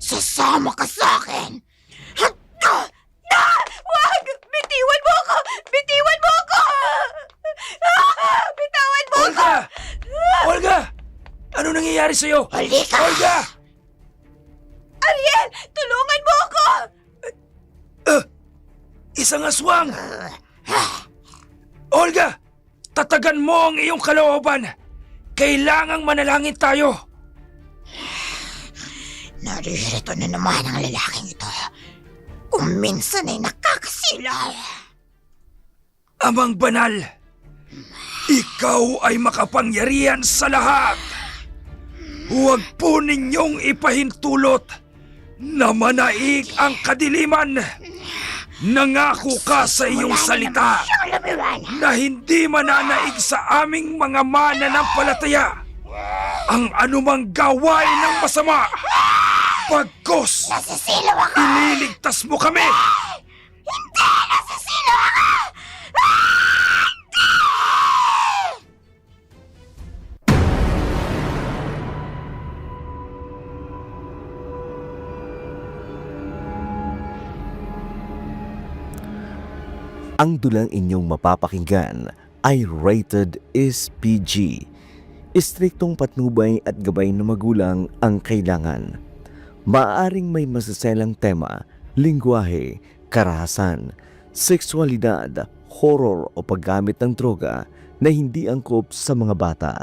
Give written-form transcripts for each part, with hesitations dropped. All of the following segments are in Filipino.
Sasama ka sa akin! Wag! Bitiwan mo ako! Bitiwan mo ako! Bitawan mo ako! Olga! Olga! Ano nangyayari sa'yo? Halika! Olga! Ariel! Tulungan mo ako! Isang aswang! Olga! Tatagan mo ang iyong kalooban! Kailangang manalangin tayo! Naririto na naman ang lalaking ito. Kung minsan ay nakakasilaw. Amang banal, ikaw ay makapangyarihan sa lahat. Huwag po ninyong ipahintulot na manaig ang kadiliman. Nangako ka sa iyong salita Siyang lumiwan. na hindi mananaig sa aming mga mananampalataya ang anumang gawain ng masama. Pagkos, Nasisilaw ako! ililigtas mo kami! Hindi! Nasisilaw ako! Ang dulang inyong mapapakinggan ay rated SPG. Istriktong patnubay at gabay ng magulang ang kailangan. Maaaring may masaselang tema, lingwahe, karahasan, sexualidad, horror o paggamit ng droga na hindi angkop sa mga bata.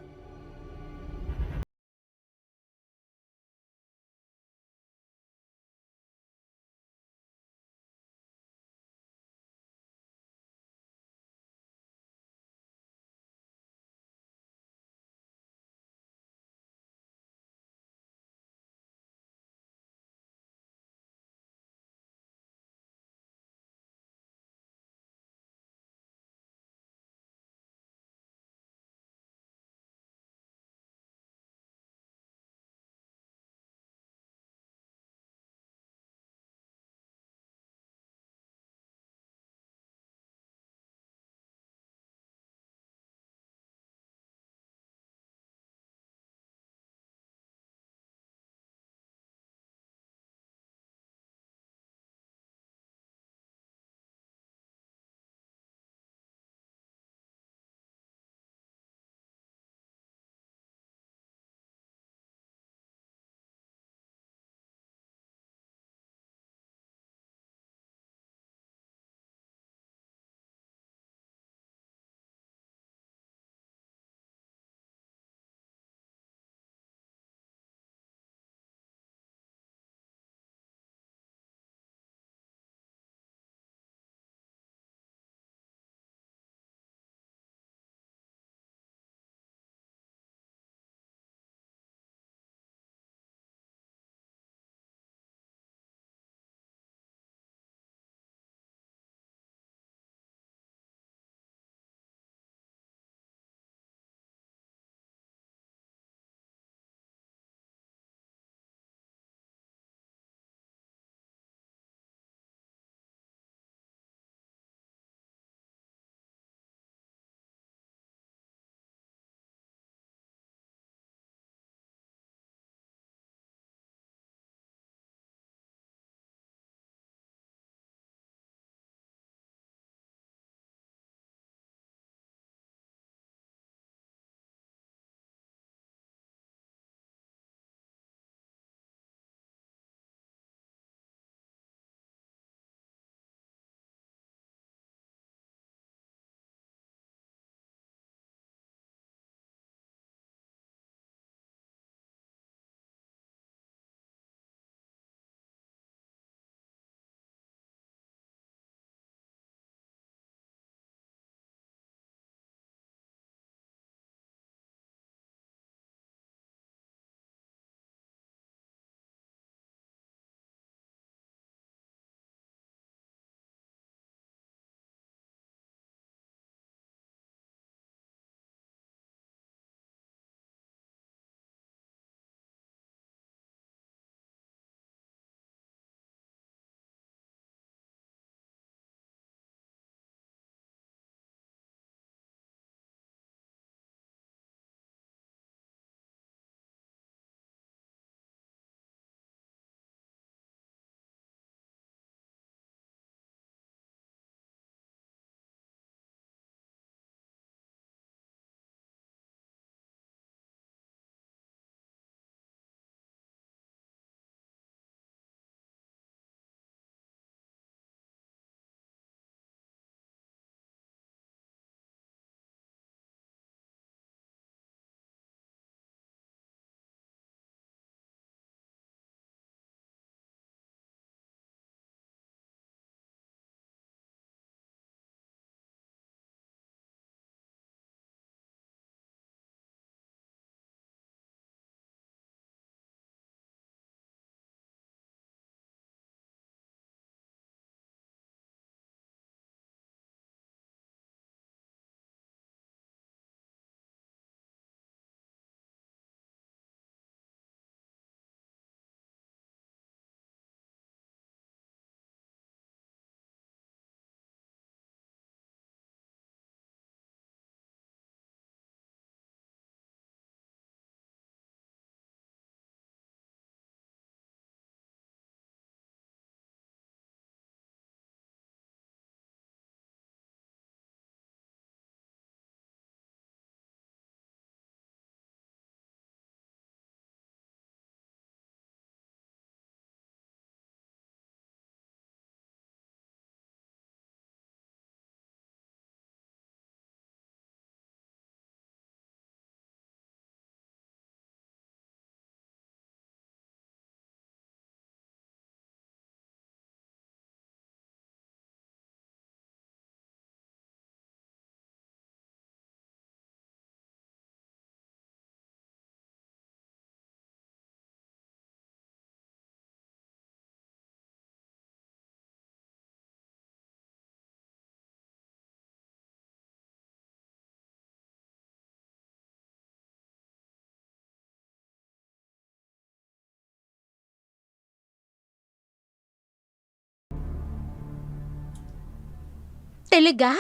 Talaga?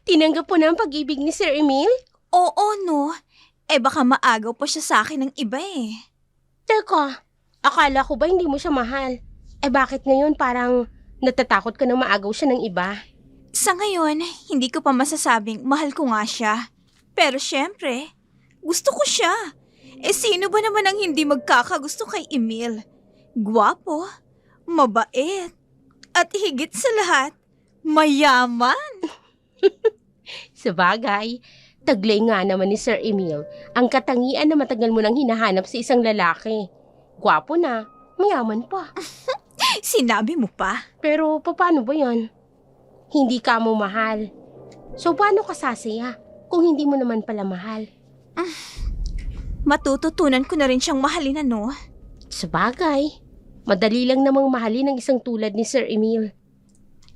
Tinanggap po na ang pag-ibig ni Sir Emil? Oo, no. Baka maagaw pa siya sa akin ng iba eh. Teka, akala ko ba hindi mo siya mahal? Bakit ngayon parang natatakot ka na maagaw siya ng iba? Sa ngayon, hindi ko pa masasabing mahal ko nga siya. Pero syempre, gusto ko siya. Sino ba naman ang hindi magkakagusto kay Emil? Gwapo, mabait, at higit sa lahat, mayaman. Sabagay, taglay nga naman ni Sir Emil ang katangian na matagal mo nang hinahanap sa isang lalaki. Gwapo na, mayaman pa. Sinabi mo pa? Pero paano ba yan? Hindi ka mo mahal. So paano ka sasaya kung hindi mo naman pala mahal? Matututunan ko na rin siyang mahalin, ano? Sabagay, madali lang namang mahalin ang isang tulad ni Sir Emil.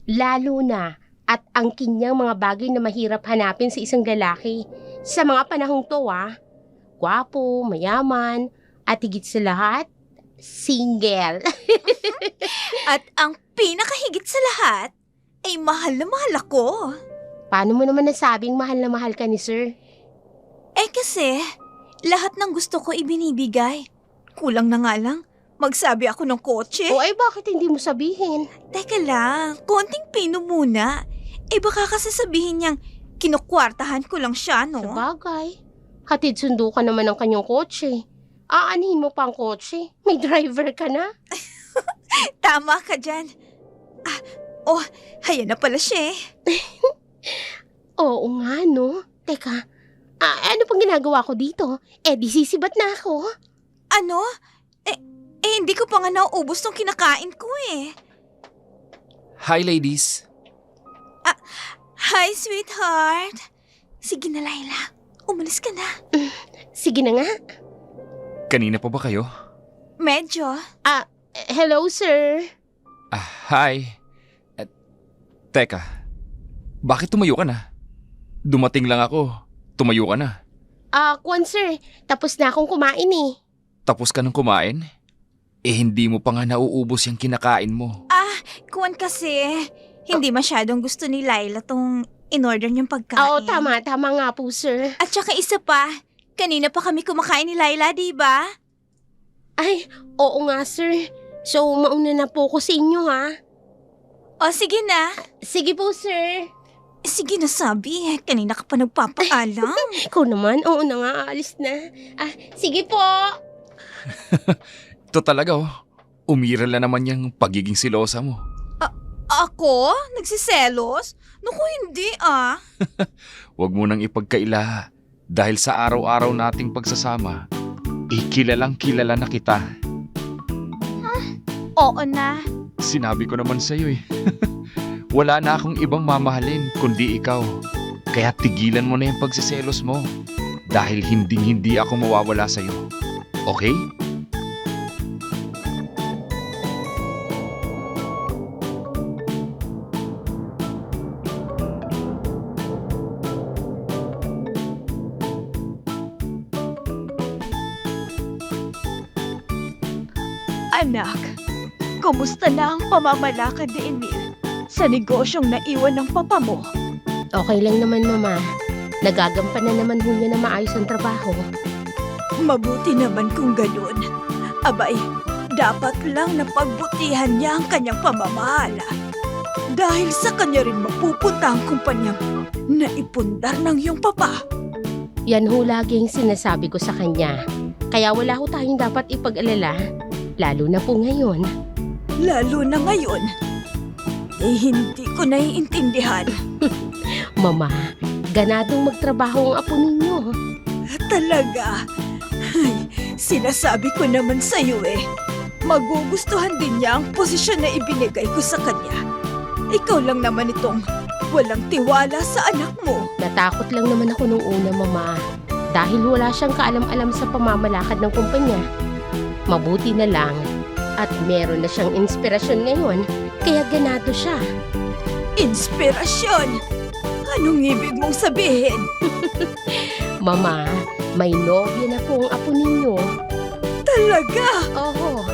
Lalo na at ang kanyang mga bagay na mahirap hanapin sa isang lalaki. Sa mga panahong to, gwapo, mayaman, at higit sa lahat, single. At ang pinakahigit sa lahat, ay mahal na mahal ako. Paano mo naman nasabing mahal na mahal ka ni Sir? Kasi, lahat ng gusto ko ibinibigay. Kulang na nga lang, magsabi ako ng kotse. O bakit hindi mo sabihin? Teka lang, konting pino muna. Baka kasi sabihin niyang kinukwartahan ko lang siya, no? Sabagay, hatid sundo ka naman ng kanyang kotse. Aanhin mo pa ang kotse? May driver ka na? Tama ka dyan. Hayan na pala siya eh. Oo nga, no? Teka, ano pang ginagawa ko dito? Di sisibat na ako. Ano? Hindi ko pa nga nauubos tong kinakain ko eh. Hi, ladies. Hi, sweetheart. Sige na, Laila. Umalis ka na. Sige na nga. Kanina pa ba kayo? Medyo. Hello, sir. Hi. Teka, bakit tumayo ka na? Dumating lang ako. Tumayo ka na. Kwan, sir. Tapos na akong kumain eh. Tapos ka nang kumain? Hindi mo pa nga nauubos yung kinakain mo. Kuwan kasi, hindi masyadong gusto ni Laila tong in-order niyang pagkain. Oo, tama nga po, sir. At saka isa pa, kanina pa kami kumakain ni Laila, di ba? Ay, oo nga, sir. So, mauna na po ko sa inyo, ha? Sige na. Sige po, sir. Sige na, sabi. Kanina ka pa nagpapaalam. Ikaw naman, oo na nga, aalis na. Sige po. Ito talaga umiral na naman yung pagiging silosa mo. Ako? Nagsiselos? Naku, hindi Huwag mo nang ipagkaila dahil sa araw-araw nating pagsasama, kilalang kilala na kita. Oo na. Sinabi ko naman sa'yo Wala na akong ibang mamahalin kundi ikaw. Kaya tigilan mo na yung pagsiselos mo dahil hindi ako mawawala sa'yo. Okay? Anak, kumusta na ang pamamalakad ni Emil sa negosyong naiwan ng papa mo? Okay lang naman, Mama. Nagagampanan naman ho niya na maayos ang trabaho. Mabuti naman kung ganun. Abay, dapat lang na pagbutihan niya ang kanyang pamamahala. Dahil sa kanya rin mapupunta ang kumpanyang naipundar ng iyong papa. Yan ho lagi ang sinasabi ko sa kanya. Kaya wala ho tayong dapat ipag-alala. Lalo na po ngayon. Lalo na ngayon. Hindi ko naiintindihan. Mama, ganadong magtrabaho ang apo ninyo. Talaga? Ay, sinasabi ko naman sa'yo magugustuhan din niya ang posisyon na ibinigay ko sa kanya. Ikaw lang naman itong walang tiwala sa anak mo. Natakot lang naman ako nung una, Mama. Dahil wala siyang kaalam-alam sa pamamalakad ng kumpanya. Mabuti na lang at meron na siyang inspirasyon ngayon, kaya ganado siya. Inspirasyon? Anong ibig mong sabihin? Mama, may nobya na po ang apo ninyo. Talaga? Oo.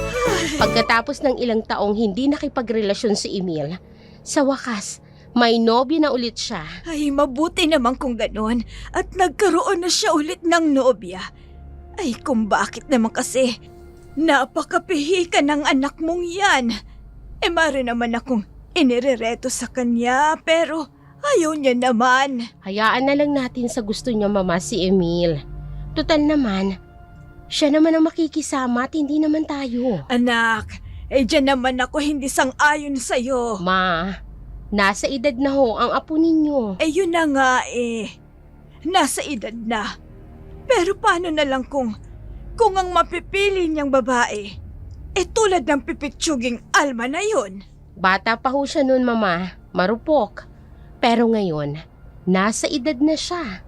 Pagkatapos ng ilang taong hindi nakipagrelasyon si Emil, sa wakas, May nobyo na ulit siya. Ay, mabuti naman kung ganon at nagkaroon na siya ulit ng nobya. Ay, kung bakit naman kasi napakapihikan ng anak mong yan. Mari naman akong inirereto sa kanya pero ayaw niya naman. Hayaan na lang natin sa gusto niya, Mama, si Emil. Total naman, siya naman ang makikisama at hindi naman tayo. Anak, dyan naman ako hindi sang-ayon sa'yo. Ma, nasa edad na ho ang apo ninyo. Yun na nga nasa edad na. Pero paano na lang kung ang mapipili niyang babae, tulad ng pipitsuging Alma na yun? Bata pa ho siya noon, Mama. Marupok. Pero ngayon, nasa edad na siya.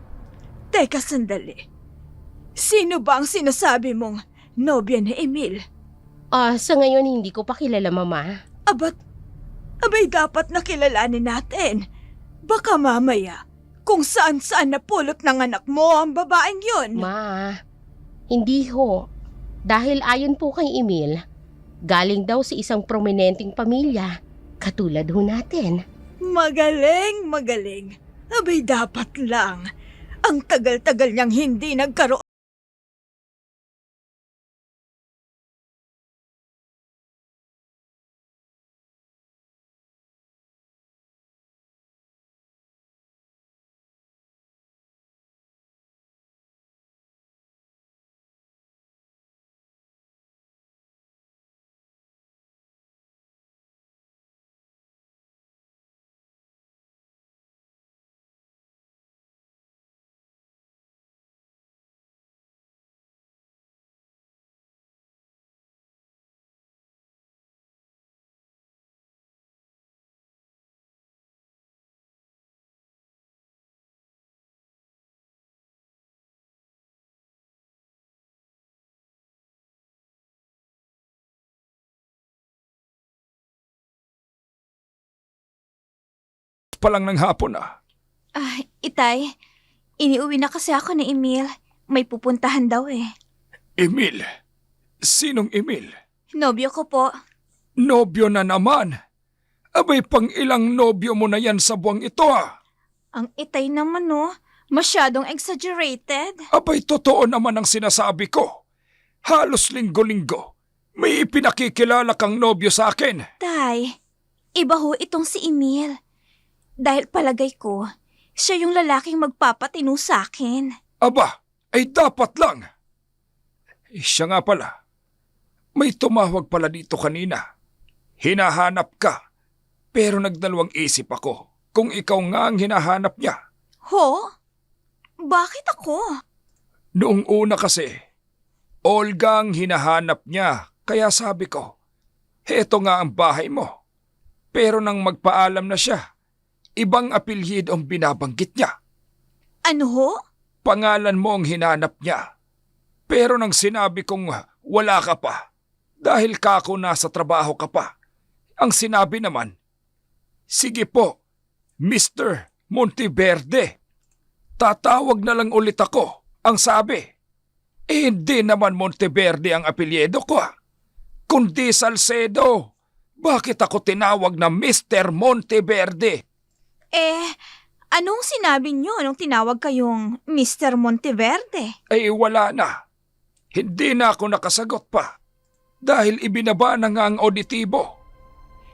Teka sandali. Sino ba ang sinasabi mong nobya ni Emil? Sa ngayon hindi ko pa kilala, Mama. Abay dapat nakilalanin natin. Baka mamaya, kung saan-saan napulot ng anak mo ang babaeng yun. Ma, hindi ho. Dahil ayon po kay Emil, galing daw sa isang prominenteng pamilya, katulad ho natin. Magaling, magaling. Abay dapat lang. Ang tagal-tagal niyang hindi nagkaroon. Pa lang ng hapon ah. Itay, iniuwi na kasi ako ni Emil. May pupuntahan daw Emil? Sinong Emil? Nobyo ko po. Nobyo na naman. Abay, pang ilang nobyo mo na yan sa buwang ito ah. Ang itay naman masyadong exaggerated. Abay, totoo naman ang sinasabi ko. Halos linggo-linggo, may ipinakikilala kang nobyo sa akin. Tay, iba ho itong si Emil. Dahil palagay ko, siya yung lalaking magpapatino sa akin. Aba, ay dapat lang. Siya nga pala. May tumawag pala dito kanina. Hinahanap ka. Pero nagdalawang isip ako kung ikaw nga ang hinahanap niya. Ho? Bakit ako? Noong una kasi, Olga ang hinahanap niya. Kaya sabi ko, heto nga ang bahay mo. Pero nang magpaalam na siya, ibang apelyido ang binabanggit niya. Ano ho? Pangalan mo ang hinanap niya. Pero nang sinabi kong wala ka pa, dahil kako nasa trabaho ka pa, ang sinabi naman, sige po, Mr. Monteverde. Tatawag na lang ulit ako, ang sabi. Hindi naman Monteverde ang apelyido ko, kundi Salcedo. Bakit ako tinawag na Mr. Monteverde? Anong sinabi niyo nung tinawag kayong Mr. Monteverde? Ay wala na. Hindi na ako nakasagot pa. Dahil ibinaba na nga ang auditibo.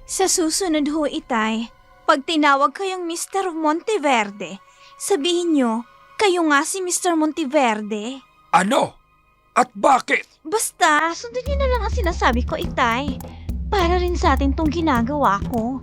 Sa susunod ho, Itay, pag tinawag kayong Mr. Monteverde, sabihin niyo, kayo nga si Mr. Monteverde. Ano? At bakit? Basta, sundin niyo na lang ang sinasabi ko, Itay. Para rin sa atin tong ginagawa ko.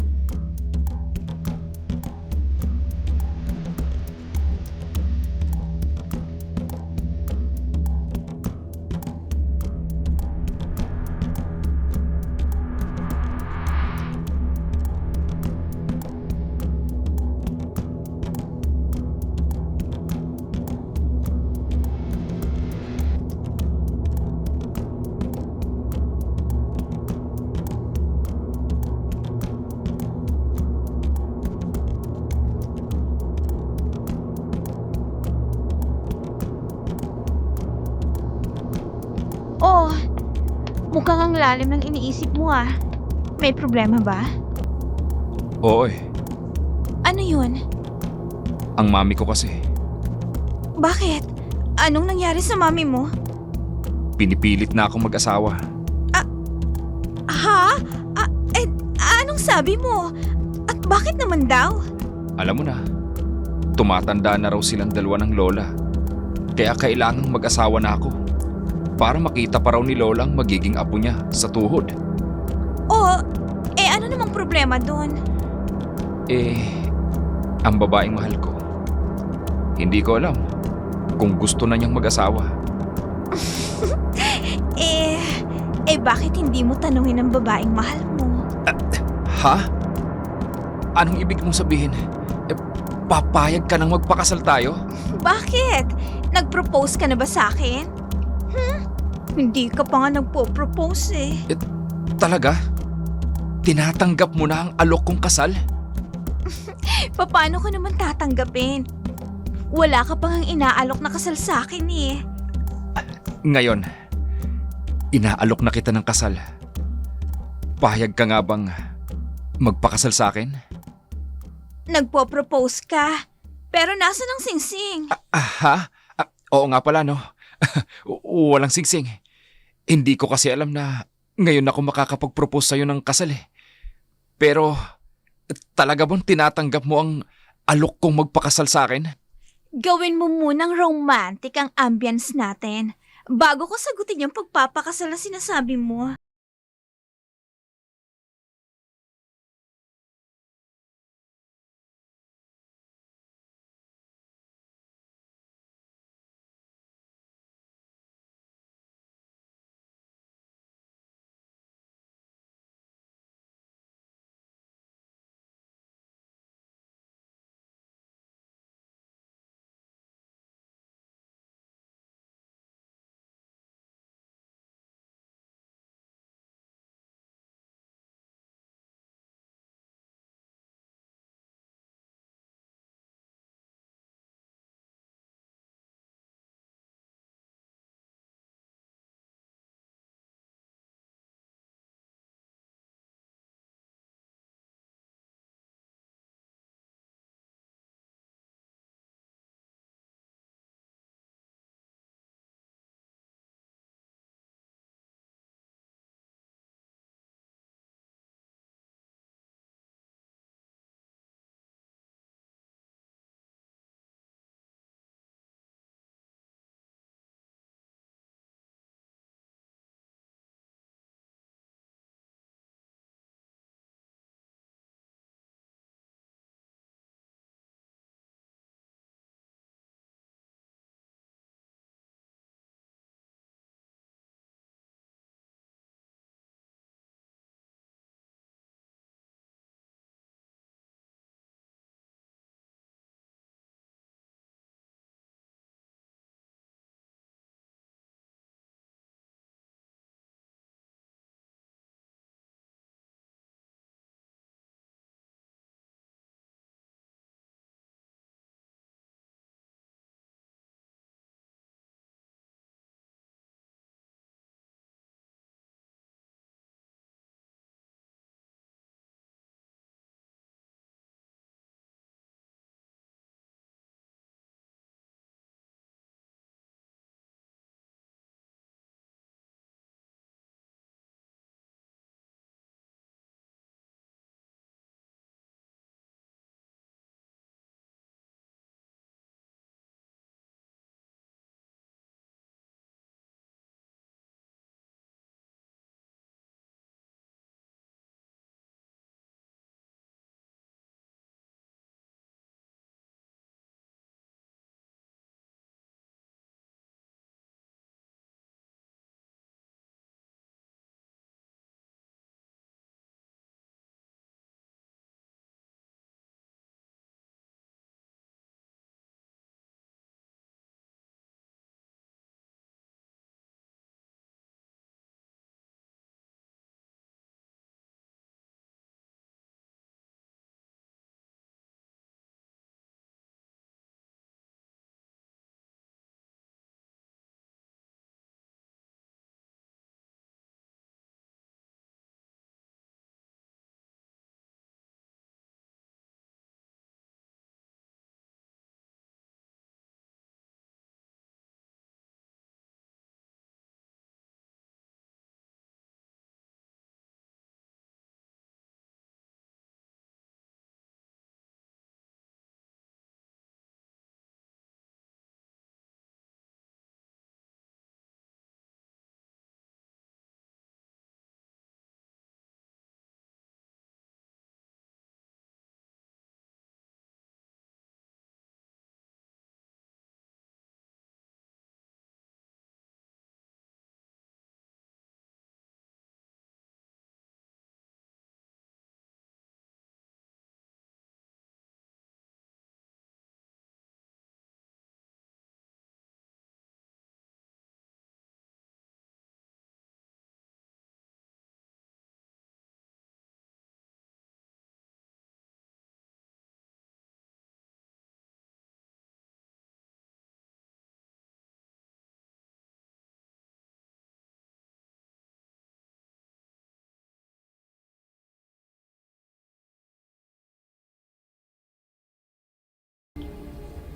Oh, mukhang ang lalim ng iniisip mo May problema ba? Oy, Ano yun? Ang mami ko kasi, Bakit? Anong nangyari sa mami mo? pinipilit na akong mag-asawa. Ha? Anong sabi mo? At bakit naman daw? Alam mo na, tumatanda na raw silang dalawa ng lola. Kaya kailangang mag-asawa na ako para makita pa raw ni lola ang magiging apo niya sa tuhod. Ano namang problema doon? Ang babaeng mahal ko, hindi ko alam kung gusto na niyang mag-asawa. Bakit hindi mo tanungin ang babaeng mahal mo? Ha? Anong ibig mong sabihin? Papayag ka nang magpakasal tayo? Bakit? Nag-propose ka na ba sa akin? Hindi ka pa nga nagpo-propose eh. Talaga? Tinatanggap mo na ang alok kong kasal? Paano ko naman tatanggapin? Wala ka pang inaalok na kasal sa akin eh. Ngayon, inaalok na kita ng kasal. Pahayag ka nga bang magpakasal sa akin? Nagpo-propose ka, pero nasa ng singsing? Ha? Oo nga pala, no? Walang singsing. Hindi ko kasi alam na ngayon ako makakapag-propose sa'yo ng kasal eh. Pero talaga bang tinatanggap mo ang alok kong magpakasal sa akin? Gawin mo munang romantic ang ambience natin bago ko sagutin yung pagpapakasal na sinasabi mo.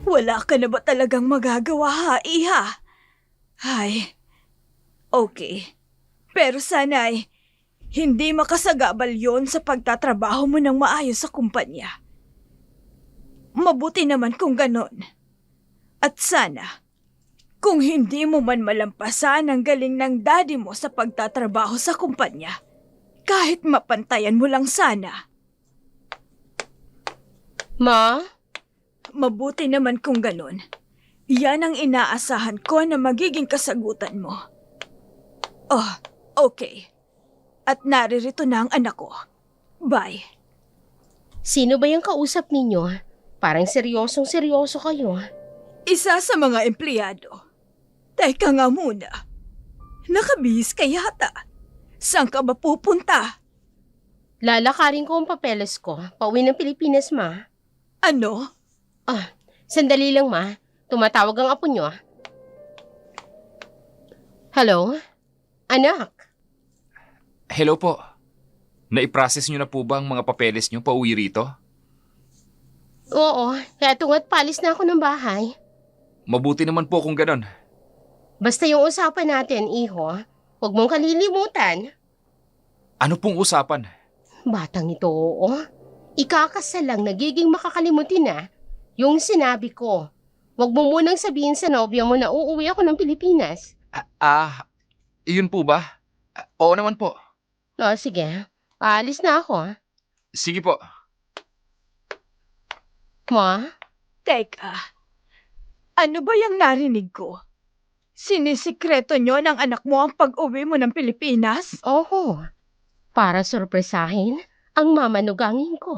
Wala ka na ba talagang magagawa, ha, iha? Ay, okay. Pero sana'y hindi makasagabal yon sa pagtatrabaho mo ng maayos sa kumpanya. Mabuti naman kung ganon. At sana, kung hindi mo man malampasan ang galing ng daddy mo sa pagtatrabaho sa kumpanya, kahit mapantayan mo lang sana. Ma? Mabuti naman kung ganon. Yan ang inaasahan ko na magiging kasagutan mo. Oh, okay. At naririto na ang anak ko. Bye. Sino ba yung kausap ninyo? Parang seryosong-seryoso kayo. Isa sa mga empleyado. Teka nga muna. Nakabihis ka yata. Saan ka ba pupunta? Lalakarin ko ang papeles ko. Pauwi ng Pilipinas, ma. Ano? Sandali lang, ma. Tumatawag ang apo nyo. Hello? Anak? Hello po. Naiprocess niyo na po ba ang mga papeles niyo pauwi rito? Oo, kaya tungat palis na ako ng bahay. Mabuti naman po kung ganon. Basta yung usapan natin, iho. Huwag mong kalilimutan. Ano pong usapan? Batang ito, oo. Ikakasal lang nagiging makakalimutin na. Yung sinabi ko, huwag mo munang sabihin sa nobya mo na uuwi ako ng Pilipinas. Iyon po ba? Oo naman po. O, sige. Aalis na ako. Sige po. Ma? Teka. Ano ba yung narinig ko? Sinisikreto nyo ng anak mo ang pag-uwi mo ng Pilipinas? Oo. Para sorpresahin ang mamanugangin ko.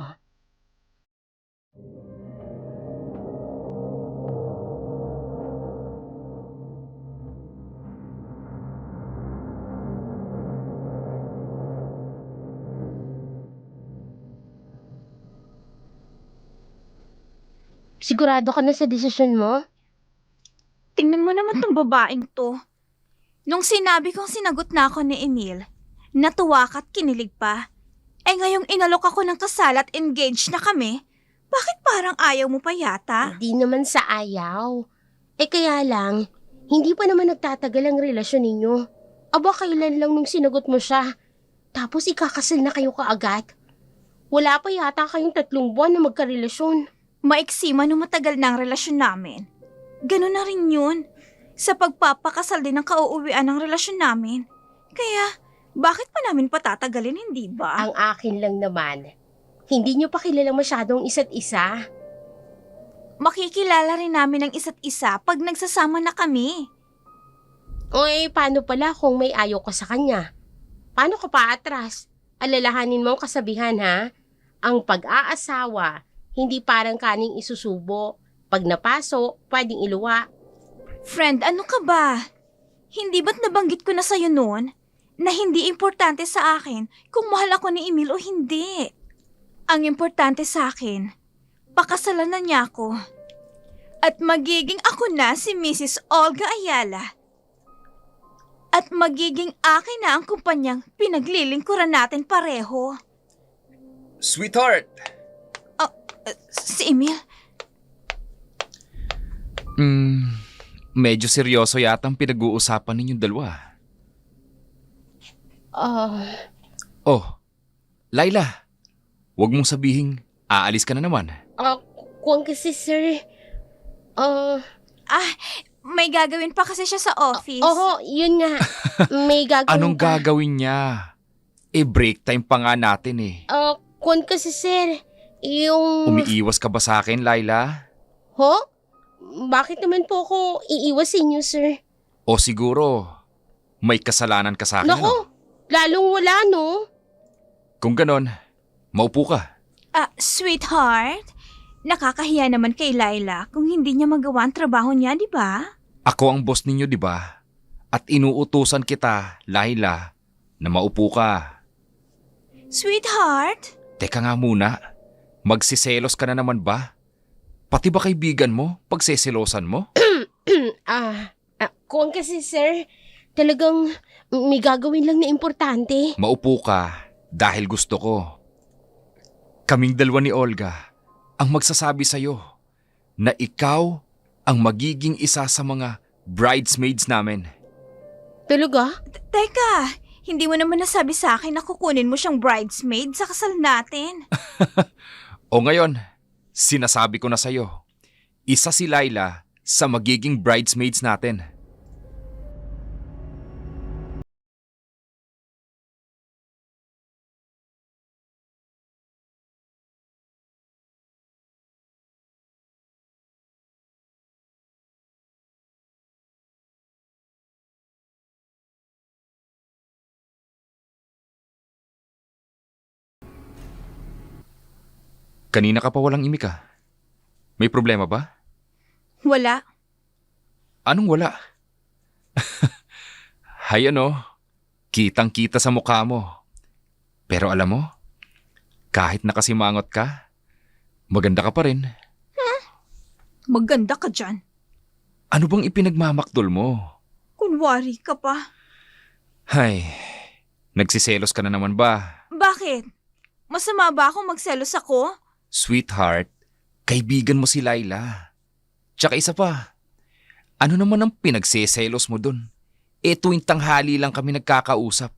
Sigurado ka na sa desisyon mo? Tingnan mo naman tong babaeng to. Nung sinabi kong sinagot na ako ni Emil, natuwa ka at kinilig pa. Eh ngayong inalok ako ng kasal at engaged na kami, bakit parang ayaw mo pa yata? Hindi naman sa ayaw. Kaya lang, hindi pa naman nagtatagal ang relasyon ninyo. Aba, kailan lang nung sinagot mo siya? Tapos ikakasal na kayo kaagad? Wala pa yata kayong 3 buwan na magkarelasyon. Maiksi man nung matagal na ang relasyon namin. Ganun na rin yun. Sa pagpapakasal din ang kauuwian ng relasyon namin. Kaya, bakit pa namin patatagalin, hindi ba? Ang akin lang naman, hindi nyo pa kilala masyadong isa't isa. Makikilala rin namin ang isa't isa pag nagsasama na kami. Paano pala kung may ayaw ka sa kanya? Paano ka pa atras? Alalahanin mo ang kasabihan, ha? Ang pag-aasawa, hindi parang kaning isusubo. Pag napaso, pwedeng iluwa. Friend, ano ka ba? Hindi ba't nabanggit ko na sa'yo noon na hindi importante sa akin kung mahal ako ni Emil o hindi? Ang importante sa akin, pakasalan na niya ako. At magiging ako na si Mrs. Olga Ayala. At magiging akin na ang kumpanyang pinaglilingkuran natin pareho. Sweetheart! Si Emil? Medyo seryoso yata ang pinag-uusapan ninyong dalawa. Oh, Laila, huwag mong sabihing aalis ka na naman. Kung kasi sir, May gagawin pa kasi siya sa office. oo, yun nga. May gagawin Anong pa. gagawin niya? Break time pa nga natin eh. Kung kasi sir, yung... Umiiwas ka ba sa akin, Laila? Ho? Bakit naman po ako iiwas sa inyo, sir? O siguro, may kasalanan ka sa akin, ano? Naku, lalong wala, no? Kung ganon, maupo ka. Sweetheart, nakakahiya naman kay Laila kung hindi niya magawa ang trabaho niya, di ba? Ako ang boss ninyo, di ba? At inuutusan kita, Laila, na maupo ka. Sweetheart? Teka nga muna, magsiselos ka na naman ba? Pati ba kaibigan mo, pagseselosan mo? Kung kasi, sir, talagang may gagawin lang na importante. Maupo ka dahil gusto ko. Kaming dalawa ni Olga ang magsasabi sa'yo na ikaw ang magiging isa sa mga bridesmaids namin. Talaga? Teka, hindi mo naman nasabi sa akin na kukunin mo siyang bridesmaid sa kasal natin. O ngayon, sinasabi ko na sa'yo, isa si Laila sa magiging bridesmaids natin. Kanina ka pa walang imik ah. May problema ba? Wala. Anong wala? Hay ano, kitang-kita sa mukha mo. Pero alam mo, kahit nakasimangot ka, maganda ka pa rin. Maganda ka dyan. Ano bang ipinagmamakdol mo? Kunwari ka pa. Hay, nagsiselos ka na naman ba? Bakit? Masama ba akong magselos ako? Sweetheart, kaibigan mo si Laila. Tsaka isa pa, ano naman ang pinagseselos mo dun? Tuwing tanghali lang kami nagkakausap.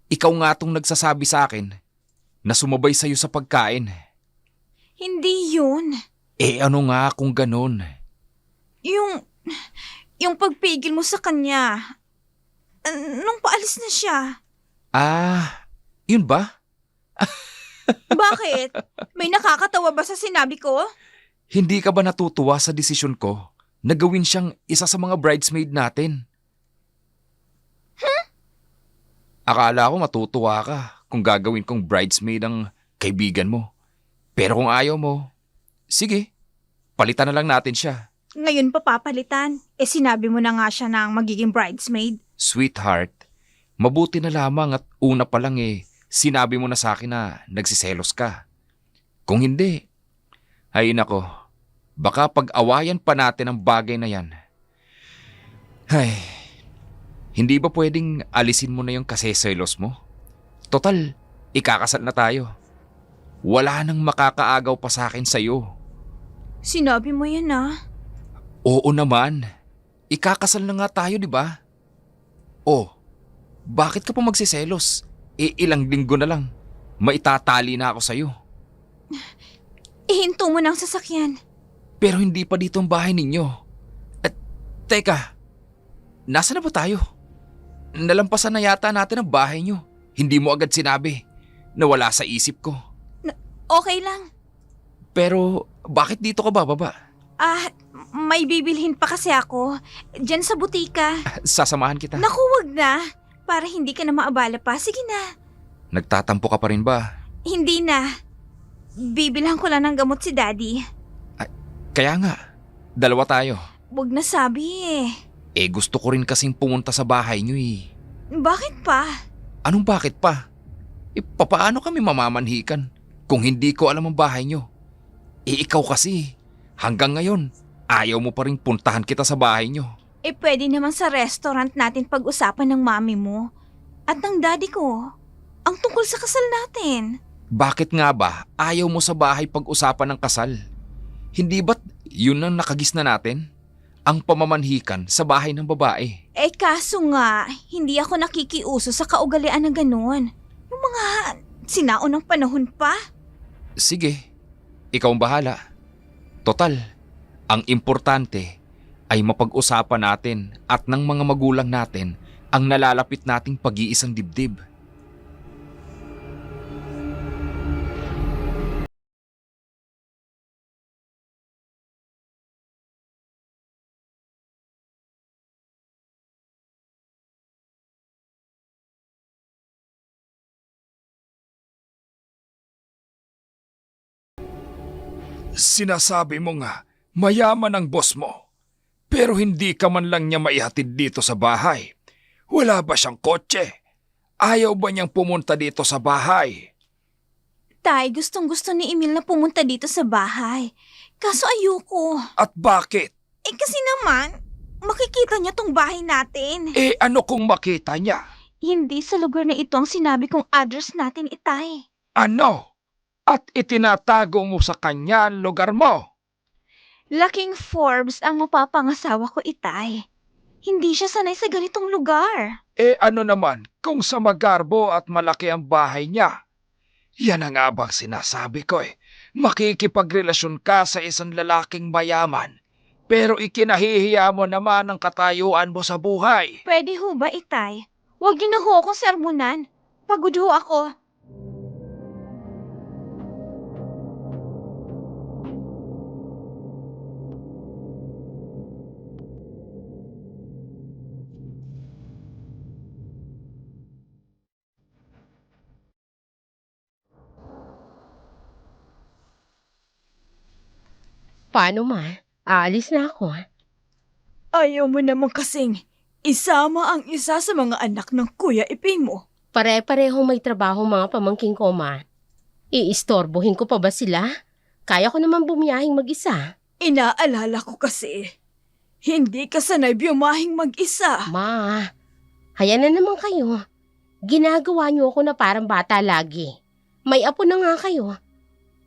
Ikaw nga tong nagsasabi sa akin na sumabay sa'yo sa pagkain. Hindi yun. Ano nga kung ganun? Yung pagpigil mo sa kanya. Nung paalis na siya. Yun ba? Bakit? May nakakatawa ba sa sinabi ko? Hindi ka ba natutuwa sa desisyon ko na gawin siyang isa sa mga bridesmaid natin? Akala ko matutuwa ka kung gagawin kong bridesmaid ang kaibigan mo. Pero kung ayaw mo, sige, palitan na lang natin siya. Ngayon pa papalitan. Sinabi mo na nga siya na ang magiging bridesmaid. Sweetheart, mabuti na lamang at una pa lang sinabi mo na sa akin na nagsiselos ka. Kung hindi, ay nako, baka pag-awayan pa natin ang bagay na yan. Ay, hindi ba pwedeng alisin mo na yung kaseselos mo? Total, ikakasal na tayo. Wala nang makakaagaw pa sa akin sa'yo. Sinabi mo yan Oo naman, ikakasal na nga tayo, di ba? Oh, bakit ka pa magsiselos? Ilang linggo na lang, maitatali na ako sa'yo. Ihinto mo ng sasakyan. Pero hindi pa dito ang bahay ninyo. At teka, nasa na ba tayo? Nalampasan na yata natin ang bahay nyo. Hindi mo agad sinabi. Nawala sa isip ko. Okay lang. Pero bakit dito ka bababa? May bibilhin pa kasi ako. Diyan sa butika. Sasamahan kita. Naku, wag na. Para hindi ka na maabala pa. Sige na. Nagtatampo ka pa rin ba? Hindi na. Bibilhan ko lang ng gamot si Daddy. Kaya nga, dalawa tayo. Wag na sabi Gusto ko rin kasing pumunta sa bahay nyo Bakit pa? Anong bakit pa? Papaano kami mamamanhikan kung hindi ko alam ang bahay nyo? Ikaw kasi, hanggang ngayon, ayaw mo pa rin puntahan kita sa bahay nyo. Pwede naman sa restaurant natin pag-usapan ng mami mo at ng daddy ko ang tungkol sa kasal natin. Bakit nga ba ayaw mo sa bahay pag-usapan ng kasal? Hindi ba't yun ang nakagis na natin? Ang pamamanhikan sa bahay ng babae. Kaso nga, hindi ako nakikiuso sa kaugalian na ganun. Yung mga sinaunang panahon pa. Sige, ikaw ang bahala. Total, ang importante ay mapag-usapan natin at ng mga magulang natin ang nalalapit nating pag-iisang dibdib. Sinasabi mo nga, mayaman ang boss mo. Pero hindi ka man lang niya maihatid dito sa bahay. Wala ba siyang kotse? Ayaw ba niyang pumunta dito sa bahay? Tay, gustong-gusto ni Emil na pumunta dito sa bahay. Kaso ayoko. At bakit? Kasi naman, makikita niya tong bahay natin. Ano kung makita niya? Hindi sa lugar na ito ang sinabi kong address natin, Itay. Ano? At itinatago mo sa kanya ang lugar mo? Laking Forbes ang mapapangasawa ko, Itay. Hindi siya sanay sa ganitong lugar. Ano naman kung sa Magarbo at malaki ang bahay niya? Yan ang nga bang sinasabi ko eh. Makikipagrelasyon ka sa isang lalaking mayaman, pero ikinahihiya mo naman ang katayuan mo sa buhay. Pwede ho ba, Itay? Huwag niyo na ho akong sermonan. Pagod ho ako. Paano ma? Aalis na ako. Ayaw mo naman kasing isama ang isa sa mga anak ng Kuya Iping mo. Pare-parehong may trabaho mga pamangking ko, ma. Iistorbohin ko pa ba sila? Kaya ko naman bumiyahing mag-isa. Inaalala ko kasi, hindi ka sanay biyumahing mag-isa. Ma, haya na naman kayo. Ginagawa niyo ako na parang bata lagi. May apo na nga kayo.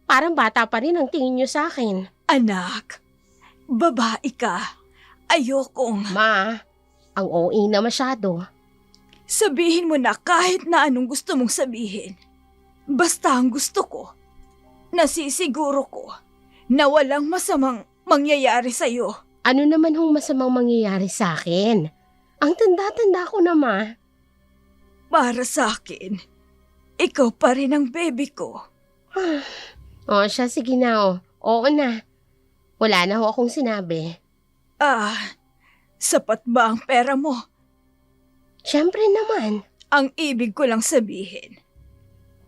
Parang bata pa rin ang tingin niyo sa akin. Anak, babae ka. Ayokong Ma, ang OA na masyado. sabihin mo na kahit na anong gusto mong sabihin. Basta ang gusto ko, nasisiguro ko na walang masamang mangyayari sa'yo. Ano naman hong masamang mangyayari sa akin? Ang tanda-tanda ko na, ma. Para sa akin, ikaw pa rin ang baby ko. O siya, sige na o. Oo na. Wala na ho akong sinabi. Sapat ba ang pera mo? Siyempre naman. Ang ibig ko lang sabihin,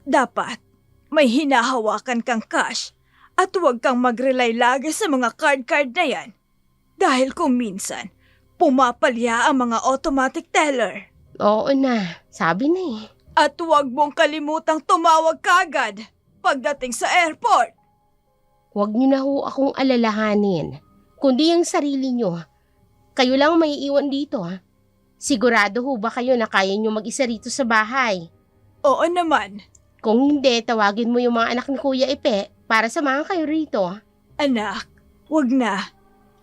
dapat may hinahawakan kang cash at huwag kang mag-rely lagi sa mga card na yan. Dahil kung minsan, pumapalya ang mga automatic teller. Oo na. Sabi na eh. At huwag mong kalimutang tumawag kagad pagdating sa airport. Huwag niyo na ho akong alalahanin. Kundi ang sarili niyo. Kayo lang may iwan dito. Sigurado ho ba kayo na kaya niyo mag-isa rito sa bahay? Oo naman. Kung hindi, tawagin mo yung mga anak ni Kuya Ipe para samahan kayo rito. Anak, wag na.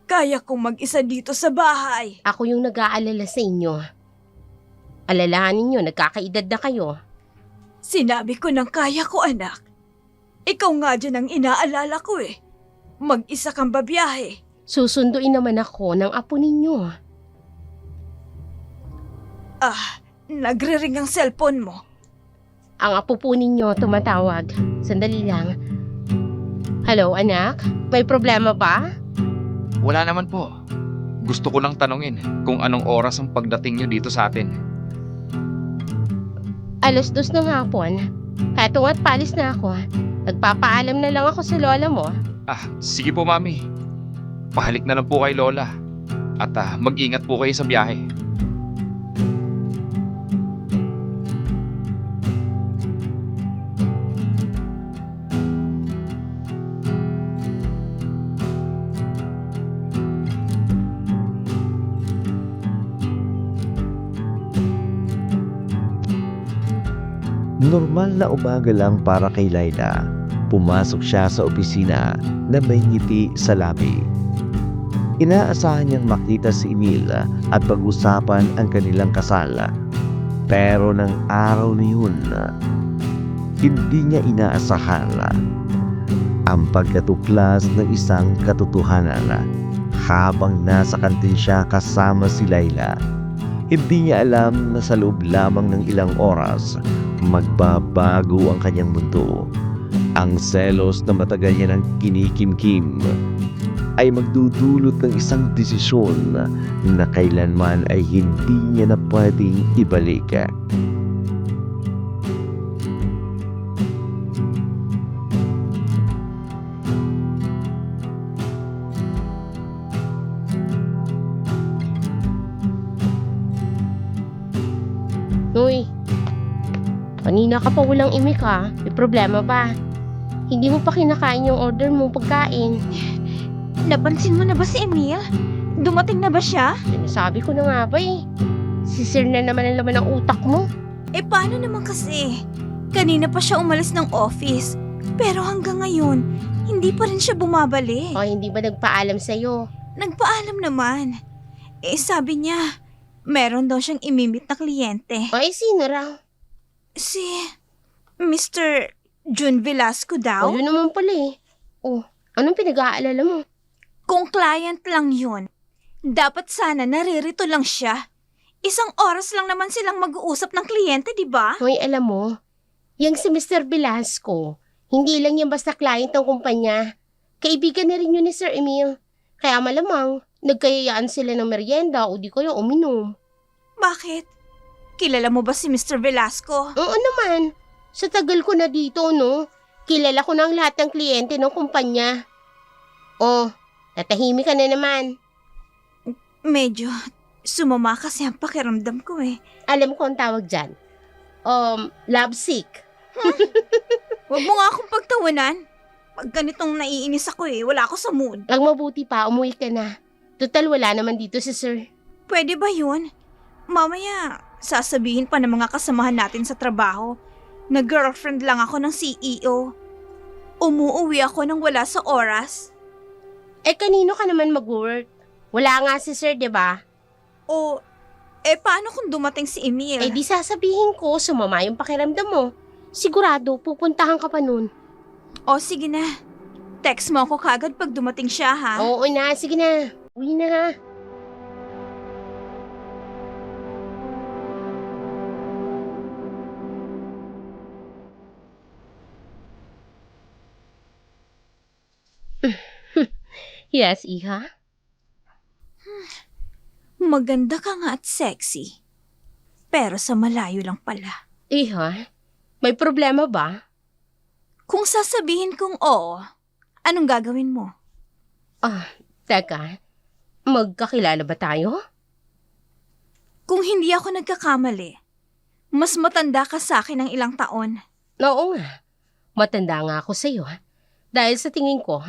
Kaya kong mag-isa dito sa bahay. Ako yung nag-aalala sa inyo. Alalahanin niyo, nagkakaedad na kayo. Sinabi ko ng kaya ko, anak. Ikaw nga dyan ang inaalala ko eh. Mag-isa kang babiyahe. Susunduin naman ako ng apo ninyo. Nagre-ring ang cellphone mo. Ang apo po ninyo tumatawag. Sandali lang. Hello, anak? May problema ba? Wala naman po. Gusto ko lang tanungin kung anong oras ang pagdating nyo dito sa atin. 2:00 ng hapon. Eto nga't palis na ako. Nagpapaalam na lang ako sa lola mo. Sige po, Mami. Pahalik na lang po kay Lola. At mag-ingat po kayo sa biyahe. Normal na umaga lang para kay Laila. Pumasok siya sa opisina na may ngiti sa labi. Inaasahan niyang makita si Emil at pag-usapan ang kanilang kasal. Pero ng araw na yun, hindi niya inaasahan ang pagkatuklas ng isang katotohanan. Habang nasa kantin siya kasama si Laila, hindi niya alam na sa loob lamang ng ilang oras, magbabago ang kanyang mundo. Ang selos na matagal niya ng kinikimkim ay magdudulot ng isang desisyon na kailanman ay hindi niya na pwedeng ibalik. Uy, kanina ka pa walang imik ha. May problema ba? Hindi mo pa kinakain yung order mo pagkain. Napansin mo na ba si Emil? Dumating na ba siya? Sinasabi ko na nga ba eh. Sisir na naman ang laman ng utak mo. Paano naman kasi? Kanina pa siya umalis ng office. Pero hanggang ngayon, Hindi pa rin siya bumabalik. O hindi ba nagpaalam sa'yo? Nagpaalam naman. Sabi niya, meron daw siyang imimit na kliyente. O sino raw? Si Mr. June Velasco daw. O yun naman pala eh. O, anong pinag-aalala mo? Kung client lang yun, dapat sana naririto lang siya. Isang oras lang naman silang mag-uusap ng kliyente, di ba? Hoy, alam mo, yang si Mr. Velasco, hindi lang yan basta client ng kumpanya. Kaibigan na rin yun ni Sir Emil. Kaya malamang, nagkayayaan sila ng merienda o di kaya uminom. Bakit? Kilala mo ba si Mr. Velasco? Oo naman. Sa tagal ko na dito, no? Kilala ko na ang lahat ng kliyente ng kumpanya. Oh, tatahimik ka na naman. Medyo sumama kasi ang pakiramdam ko eh. Alam ko ang tawag dyan. Lovesick. Huwag mo nga akong pagtawanan. Pag ganitong naiinis ako wala ako sa mood. Ang mabuti pa, umuwi ka na. Total, wala naman dito si Sir. Pwede ba yun? Mamaya, sasabihin pa ng mga kasamahan natin sa trabaho na girlfriend lang ako ng CEO. Umuuwi ako nang wala sa oras. Kanino ka naman mag-work? Wala nga si Sir, di ba? O, paano kung dumating si Emil? Di sasabihin ko, sumama yung pakiramdam mo. Sigurado, pupuntahan ka pa nun. O, sige na. Text mo ako kagad pag dumating siya, ha? Oo na, sige na. Uwi na ha. Yes, Iha? Maganda ka nga at sexy. Pero sa malayo lang pala. Iha? May problema ba? Kung sasabihin kong oo, anong gagawin mo? Teka. Magkakilala ba tayo? Kung hindi ako nagkakamali, mas matanda ka sa akin ng ilang taon. Oo nga. Matanda nga ako sa'yo. Dahil sa tingin ko,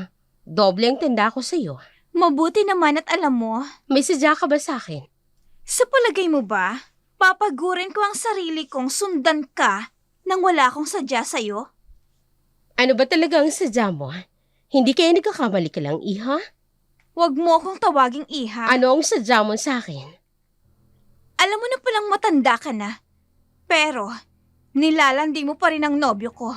doble ang tanda ko sa'yo. Mabuti naman at alam mo, May sadya ka ba sa akin? sa palagay mo ba, papagurin ko ang sarili kong sundan ka nang wala akong sadya sa'yo? Ano ba talaga ang sadya mo? Hindi kaya nagkakamali ka lang, Iha? Huwag mo akong tawaging iha. Ano ang sadya mo sa akin? Alam mo na palang matanda ka na. Pero, nilalandi mo pa rin ang nobyo ko.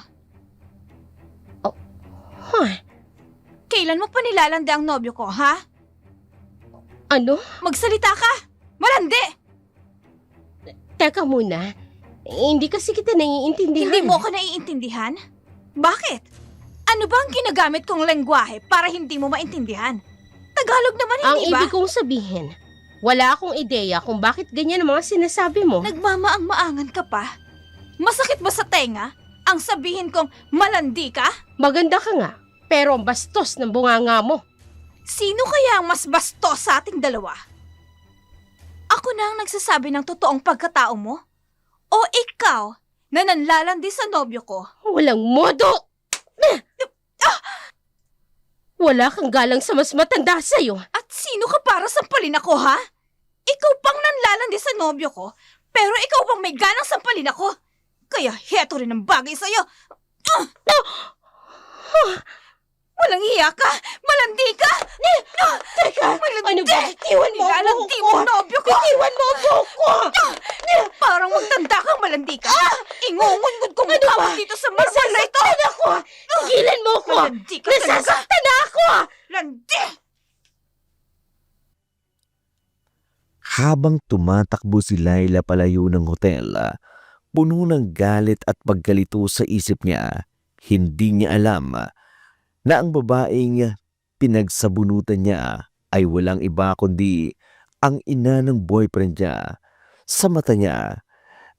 Kailan mo pa nilalandi ang nobyo ko, ha? Ano? Magsalita ka! Malandi! Teka muna. Hindi kasi kita naiintindihan. Hindi mo ako naiintindihan? Bakit? Ano ba ang ginagamit kong lengguwahe para hindi mo maintindihan? Tagalog naman, Ang hindi ba? ibig kong sabihin, wala akong ideya kung bakit ganyan ang mga sinasabi mo. Nagmamaang-maangan ka pa? Masakit ba sa tenga ang sabihin kong malandi ka? Maganda ka nga, pero ang bastos ng bunganga mo. Sino kaya ang mas bastos sa ating dalawa? Ako na ang nagsasabi ng totoong pagkatao mo? O ikaw na nanlalandi sa nobyo ko? Walang modo! Wala kang galang sa mas matanda sa'yo. At sino ka para sampalin ako, ha? Ikaw pang nanlalandi sa nobyo ko, pero ikaw pang may ganang sampalin ako. Kaya heto rin ang bagay sa'yo. Walang hiya ka! Malandi ka! Teka, Malandi! ano ba? Iwan mo ang Nilalandi buhok mo ko! ang nobyo ko! Iwan mo ang buhok ko! Parang magtanda kang malandi ka! Ingungungod ko mukha mo dito sa marble na ito! Nasasaktan ako! Tigilan mo ko! Malandi ka talaga! Nasasaktan na ako! Landi! Habang tumatakbo si Laila palayo ng hotel, puno ng galit at pagkalito sa isip niya, hindi niya alam na ang babaeng pinagsabunutan niya ay walang iba kundi ang ina ng boyfriend niya. Sa mata niya,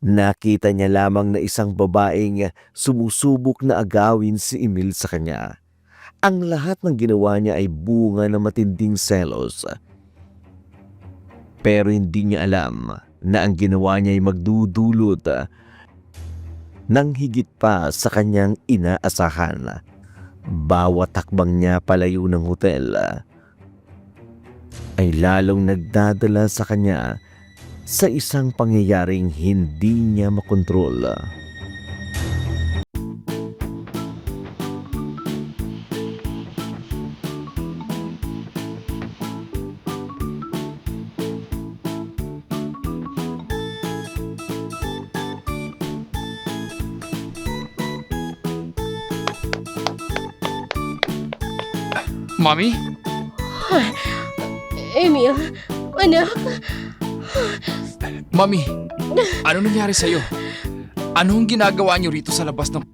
nakita niya lamang na isang babaeng sumusubok na agawin si Emil sa kanya. Ang lahat ng ginawa niya ay bunga ng matinding selos. Pero hindi niya alam na ang ginawa niya ay magdudulot ng higit pa sa kanyang inaasahan. Bawat hakbang niya palayo ng hotel ay lalong nagdadala sa kanya sa isang pangyayaring hindi niya makontrol. Mami? Emil, anak, Mami, ano nangyari sa'yo? Anong ginagawa niyo rito sa labas ng...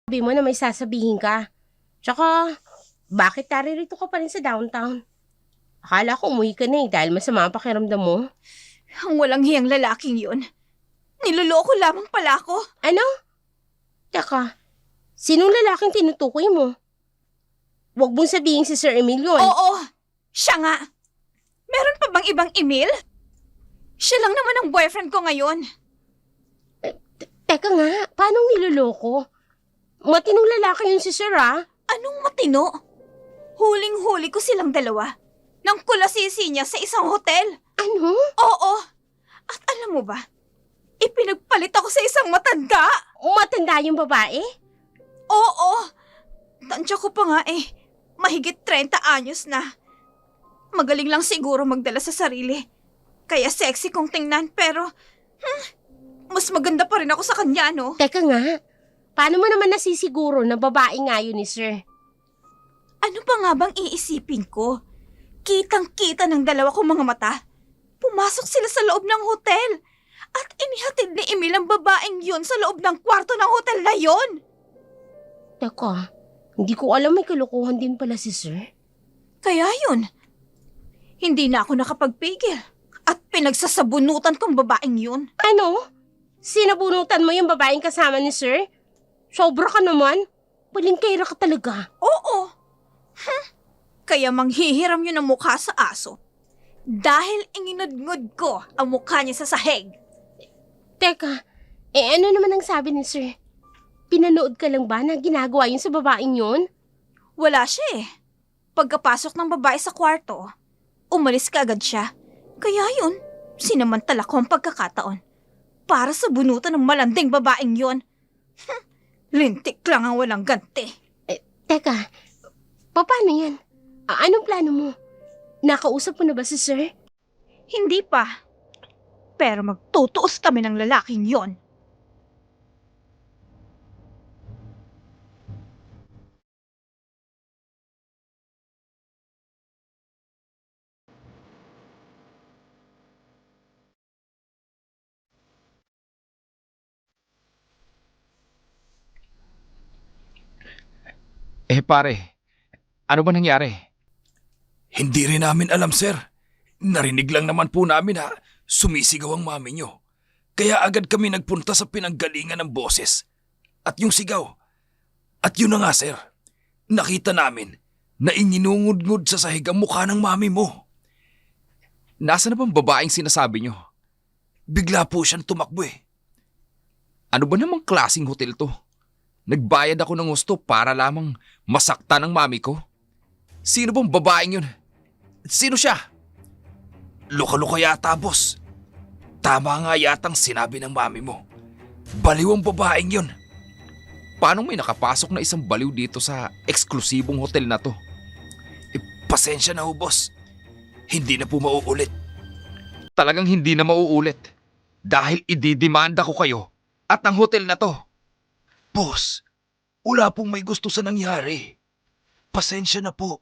sabi mo na may sasabihin ka. Tsaka, bakit naririto ka pa rin sa downtown? Akala ko umuwi ka na dahil masama ang pakiramdam mo. Ang walang hiyang lalaking yun. Niloloko lamang pala ako. Ano? Teka, sinong lalaking tinutukoy mo? Huwag mong sabihin si Sir Emil yun. Oo, siya nga. Meron pa bang ibang Emil? Siya lang naman ang boyfriend ko ngayon. Teka nga, paano niloloko? Matinong lalaki yun si Sir, ah. Anong matino? Huling-huli ko silang dalawa. Nang kulasisi niya sa isang hotel. Ano? Oo. At alam mo ba, ipinagpalit ako sa isang matanda. Matanda yung babae? Oo. Tansya ko pa nga eh. Mahigit 30 anyos na. Magaling lang siguro magdala sa sarili. Kaya sexy kong tingnan pero... mas maganda pa rin ako sa kanya, no? Teka nga, paano mo naman nasisiguro na babae nga yun ni Sir? Ano pa nga bang iisipin ko? Kitang-kita ng dalawa kong mga mata. Pumasok sila sa loob ng hotel. At inihatid ni Emil ang babaeng yun sa loob ng kwarto ng hotel na yon. Teka, hindi ko alam may kalokohan din pala si Sir. Kaya yun, hindi na ako nakapagpigil. At pinagsasabunutan kong babaeng yun. Ano? Sinabunutan mo yung babaeng kasama ni Sir? Sobra ka naman. Balingkera ka talaga. Oo. Kaya manghihiram yun ang mukha sa aso. Dahil inginudngud ko ang mukha niya sa sahig. Teka, ano naman ang sabi ni Sir? Pinanood ka lang ba na ginagawa yun sa babaeng yun? Wala siya eh. Pagkapasok ng babae sa kwarto, umalis ka agad siya. Kaya yun, sinamantala ko ang pagkakataon. Para sa bunutan ng malanding babaeng yun. Lintik lang ang walang ganti. Teka, paano yan? Anong plano mo? Nakausap mo na ba si Sir? Hindi pa. Pero magtutuos kami ng lalaking yon. Pare, ano ba nangyari? Hindi rin namin alam, sir. Narinig lang naman po namin na sumisigaw ang mami nyo. Kaya agad kami nagpunta sa pinanggalingan ng boses. At yung sigaw. At yun na nga, sir. Nakita namin na ininungud-ngud sa sahig ang mukha ng mami mo. Nasaan na bang babaeng sinasabi nyo? Bigla po siyang tumakbo eh. Ano ba namang klaseng hotel to? Nagbayad ako ng gusto para lamang masaktan ng mami ko. Sino bang babaeng yun? Sino siya? Luka-luka yata, boss. Tama nga yatang sinabi ng mami mo. Baliw ang babaeng yun. Paano may nakapasok na isang baliw dito sa eksklusibong hotel na to? Pasensya na ho, boss. Hindi na po mauulit. Talagang hindi na mauulit. Dahil ididimanda ko kayo at ang hotel na to. Boss, wala pong may gusto sa nangyari. Pasensya na po.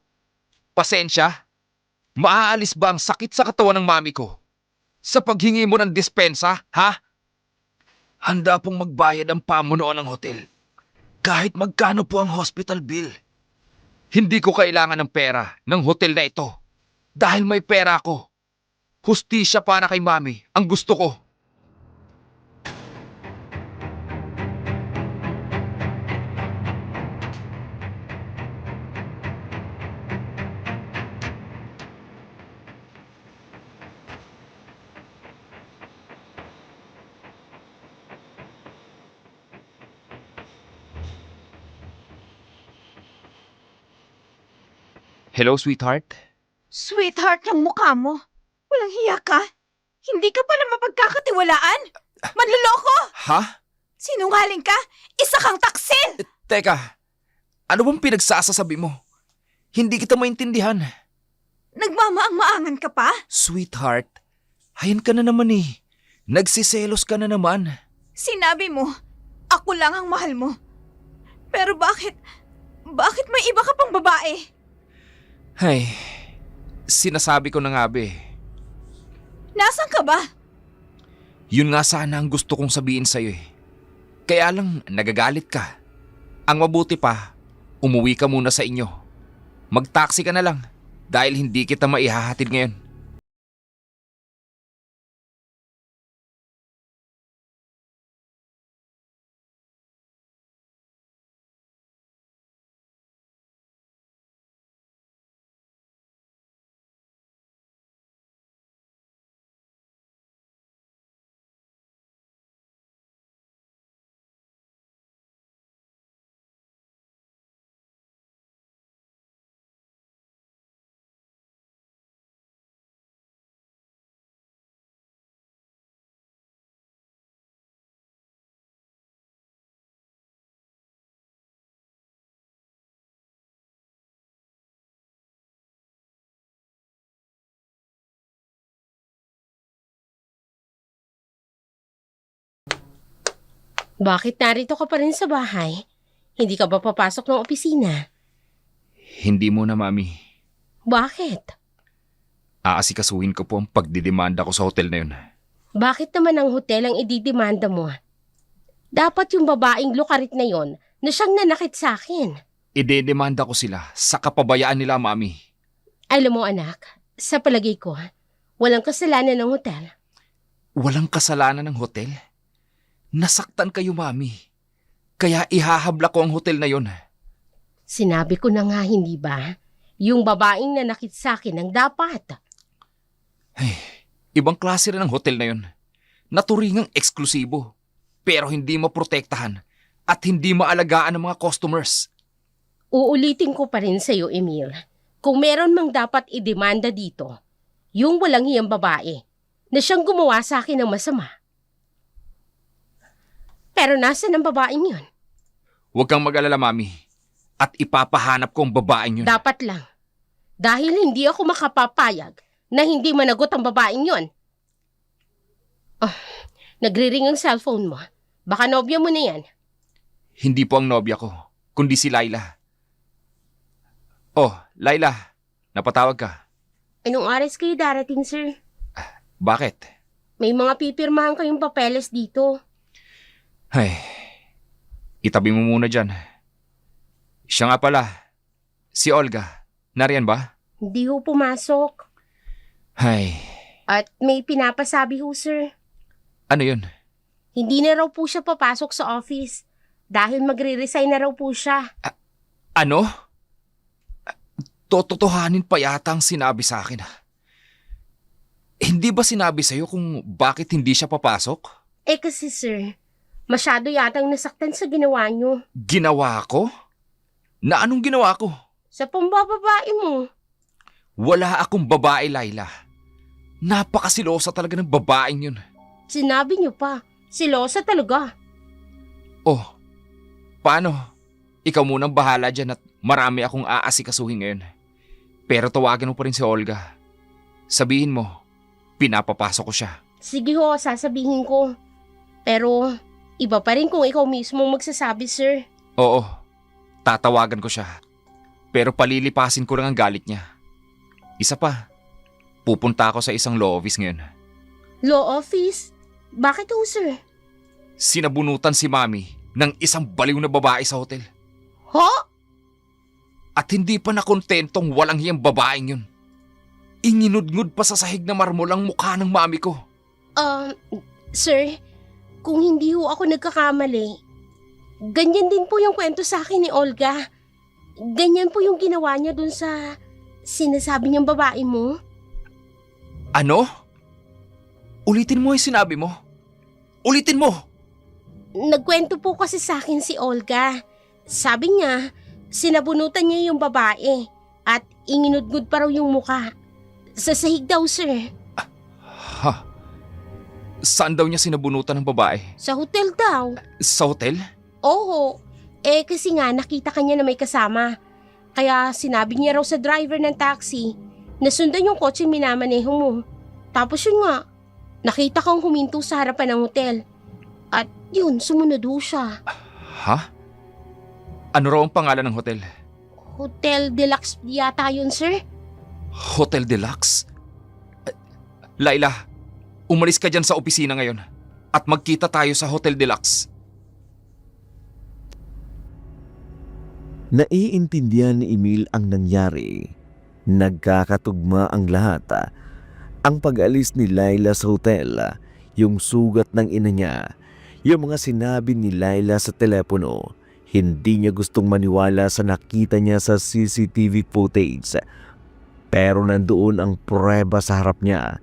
Pasensya? Maaalis ba ang sakit sa katawan ng mami ko? Sa paghingi mo ng dispensa, ha? Handa pong magbayad ang pamunuan ng hotel. Kahit magkano po ang hospital bill. Hindi ko kailangan ng pera ng hotel na ito. Dahil may pera ako. Hustisya para kay mami ang gusto ko. Hello, sweetheart? Sweetheart ng mukha mo. Walang hiya ka. Hindi ka pala mapagkakatiwalaan. Manloloko! Ha? Sinungaling ka? Isa kang taksil! Teka, ano bang pinagsasasabi mo? Hindi kita maintindihan. Nagmamaang-maangan ka pa? Sweetheart, hayan ka na naman eh. Nagsiselos ka na naman. Sinabi mo, ako lang ang mahal mo. Pero bakit may iba ka pang babae? Ay, sinasabi ko na nga be. Nasaan ka ba? Yun nga sana ang gusto kong sabihin sa'yo eh. Kaya lang nagagalit ka. Ang mabuti pa, umuwi ka muna sa inyo. Mag-taxi ka na lang dahil hindi kita maihahatid ngayon. Bakit narito ka pa rin sa bahay? Hindi ka ba papasok ng opisina? Hindi mo na, mami. Bakit? Aasikasuhin ko po ang pagdidemanda ko sa hotel na yun. Bakit naman ang hotel ang ididemanda mo? Dapat yung babaeng lukarit na yon na siyang nanakit sa akin. Idedemanda ko sila sa kapabayaan nila, mami. Alam mo anak, sa palagay ko, walang kasalanan ng hotel. Walang kasalanan ng hotel? Nasaktan kayo, mami. Kaya ihahabla ko ang hotel na yon. Sinabi ko na nga hindi ba? Yung babaeng nanakit sa akin ang dapat. Ibang klase rin ang hotel na yon. Naturingang eksklusibo. Pero hindi maprotektahan at hindi maalagaan ng mga customers. Uulitin ko pa rin sa'yo, Emil. Kung meron mang dapat idemanda dito, yung walang hiyang babae na siyang gumawa sa akin ng masama. Pero nasaan ang babaeng yun? Huwag kang mag-alala, mami. At ipapahanap ko ang babaeng yun. Dapat lang. Dahil hindi ako makapapayag na hindi managot ang babaeng yun. Oh, nagre-ring ang cellphone mo. Baka nobya mo na yan. Hindi po ang nobya ko, kundi si Laila. Oh, Laila, napatawag ka. Anong oras kayo darating, sir? Bakit? May mga pipirmahan kayong papeles dito. Ay, itabi mo muna dyan. Siya nga pala, si Olga. Nariyan ba? Hindi ho pumasok. Ay, At may pinapasabi ho, sir. ano yun? Hindi na raw po siya papasok sa office dahil magre-resign na raw po siya. Ano? Tototohanin pa yata ang sinabi sa akin. Hindi ba sinabi sa'yo kung bakit hindi siya papasok? Eh kasi sir, Masyado yatang nasaktan sa ginawa niyo. Ginawa ko? Na anong ginawa ko? Sa pambababae mo. Wala akong babae, Laila. Napakasilosa talaga ng babaeng yun. Sinabi niyo pa. Silosa talaga. Oh, paano? Ikaw munang bahala dyan at marami akong aasikasuhin ngayon. Pero tawagan mo pa rin si Olga. Sabihin mo, pinapapasok ko siya. Sige ho, sasabihin ko. Pero, iba pa rin kung ikaw mismo magsasabi, sir. Oo, tatawagan ko siya. Pero palilipasin ko lang ang galit niya. Isa pa, pupunta ako sa isang law office ngayon. Law office? Bakit ho, sir? Sinabunutan si Mami ng isang baliw na babae sa hotel. Ho? At hindi pa nakontentong walang hiyang babaeng yun. Inginudngud pa sa sahig na marmol ang mukha ng mami ko. Sir, kung hindi ho ako nagkakamali, ganyan din po yung kwento sa akin ni Olga. Ganyan po yung ginawa niya dun sa sinasabi niyang babae mo. Ano? Ulitin mo yung sinabi mo. Ulitin mo! Nagkwento po kasi sa akin si Olga. Sabi niya, sinabunutan niya yung babae at inginudgud pa raw yung muka. Sa sahig daw, sir. Ha? Saan daw niya sinabunutan ng babae? Sa hotel daw. Sa hotel? Oo. Kasi nga nakita kanya na may kasama. Kaya sinabi niya raw sa driver ng taxi na sundan yung kotse minamaneho mo. Tapos yun nga, nakita kang huminto sa harapan ng hotel. At yun, sumunod ho siya. Ha? Ano raw ang pangalan ng hotel? Hotel Deluxe yata yun, sir. Hotel Deluxe? Laila, umalis ka dyan sa opisina ngayon at magkita tayo sa Hotel Deluxe. Naiintindihan ni Emil ang nangyari. Nagkakatugma ang lahat. Ang pag-alis ni Laila sa hotel, yung sugat ng ina niya, yung mga sinabi ni Laila sa telepono, hindi niya gustong maniwala sa nakita niya sa CCTV footage. Pero nandoon ang pruweba sa harap niya.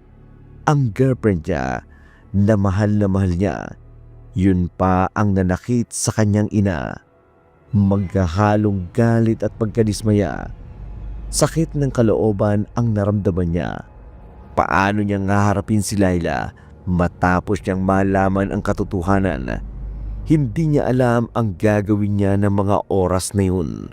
Ang girlfriend niya na mahal niya, yun pa ang nanakit sa kanyang ina. Magkahalong galit at pagkadismaya. Sakit ng kalooban ang naramdaman niya. Paano niya haharapin si Laila matapos niyang malaman ang katotohanan? Hindi niya alam ang gagawin niya ng mga oras na yun.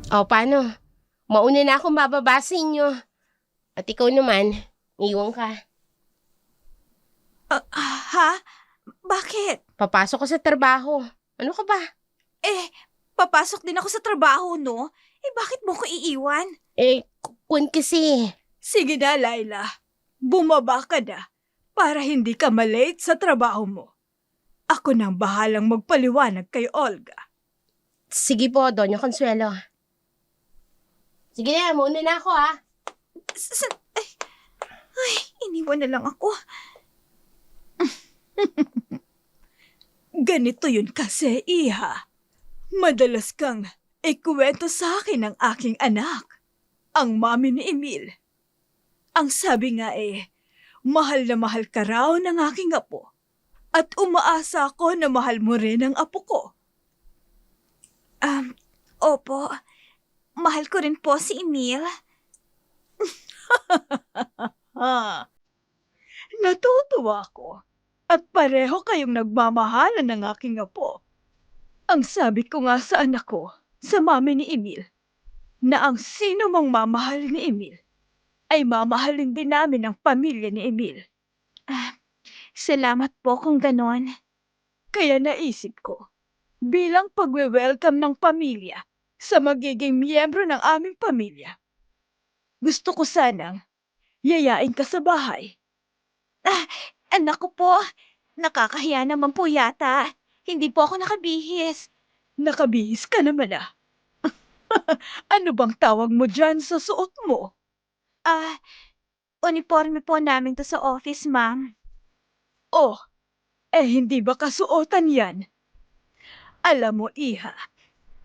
O, paano? Mauna na akong bababa sa inyo. At ikaw naman, iwan ka. Ha? Bakit? Papasok ka sa trabaho. Ano ka ba? Papasok din ako sa trabaho, no? Bakit mo ko iiwan? Kun kasi. Sige na, Laila. Bumaba ka na para hindi ka malate sa trabaho mo. Ako nang bahalang magpaliwanag kay Olga. Sige po, Doña Consuelo. Sige na, mauna na ako ha. Ay, iniwan na lang ako. Ganito yun kasi, Iha. Madalas kang ikwento sa akin ng aking anak, ang mami ni Emil. Ang sabi nga mahal na mahal ka raw ng aking apo at umaasa ako na mahal mo rin ang apo ko. Opo. Mahal ko rin po si Emil. Natutuwa ako at pareho kayong nagmamahalan ng aking apo. Ang sabi ko nga sa anak ko, sa mami ni Emil, na ang sino mang mamahalin ni Emil, ay mamahalin din namin ang pamilya ni Emil. Salamat po kung ganon. Kaya naisip ko, bilang pagwe-welcome ng pamilya sa magiging miyembro ng aming pamilya, gusto ko sanang yayain ka sa bahay. Anak ko po, nakakahiya naman po yata. Hindi po ako nakabihis. Nakabihis ka naman ah. Ano bang tawag mo dyan sa suot mo? Uniforme po namin to sa office, ma'am. Oh, hindi ba kasuotan yan? Alam mo, Iha,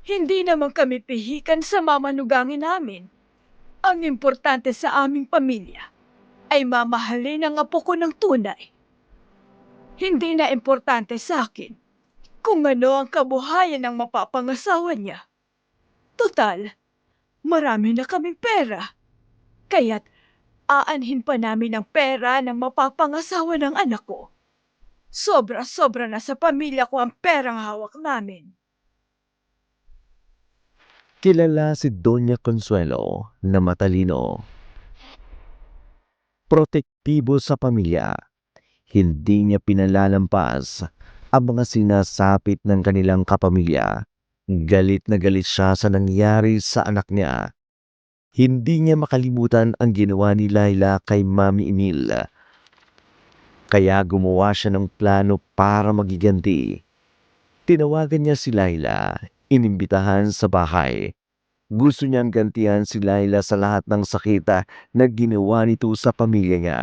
hindi naman kami pihikan sa mamanugangin namin. Ang importante sa aming pamilya ay mamahalin ang apo ko ng tunay. Hindi na importante sa akin kung ano ang kabuhayan ng mapapangasawa niya. Total, marami na kaming pera. Kaya't aanhin pa namin ang pera ng mapapangasawa ng anak ko. Sobra-sobra na sa pamilya ko ang perang hawak namin. Kilala si Doña Consuelo na matalino, protektibo sa pamilya. Hindi niya pinalalampas ang mga sinasapit ng kanilang kapamilya. Galit na galit siya sa nangyari sa anak niya. Hindi niya makalimutan ang ginawa ni Laila kay Mami Emil. Kaya gumawa siya ng plano para magiganti. Tinawagan niya si Laila, inimbitahan sa bahay. Gusto niyang gantihan si Laila sa lahat ng sakita na ginawa nito sa pamilya niya.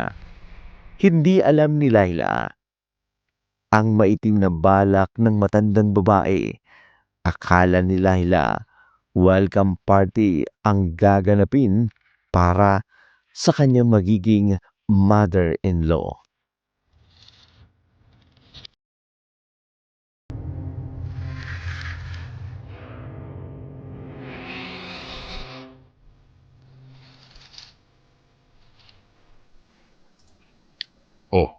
Hindi alam ni Laila ang maitim na balak ng matandang babae. Akala ni Laila welcome party ang gaganapin para sa kanyang magiging mother-in-law. Oh,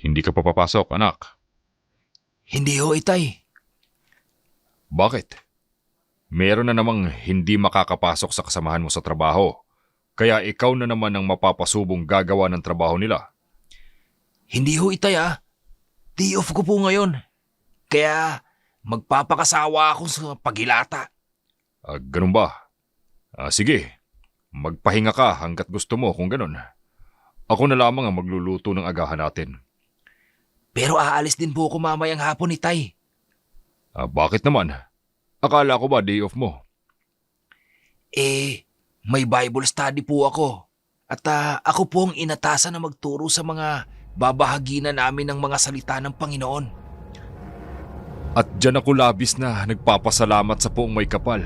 hindi ka pa papasok, anak. Hindi ho, itay. Bakit? Meron na namang hindi makakapasok sa kasamahan mo sa trabaho. Kaya ikaw na naman ang mapapasubong gagawa ng trabaho nila. Hindi ho, itay ah. Day off ko po ngayon. Kaya magpapakasawa ako sa pagilata. Ganun ba? Sige, magpahinga ka hanggat gusto mo kung ganun. Ako na lamang ang magluluto ng agahan natin. Pero aalis din po ako mamayang hapon, itay. Bakit naman? Akala ko ba day off mo? May Bible study po ako. At ako po ang inatasan na magturo sa mga babahaginan namin ng mga salita ng Panginoon. At dyan ako labis na nagpapasalamat sa poong may kapal.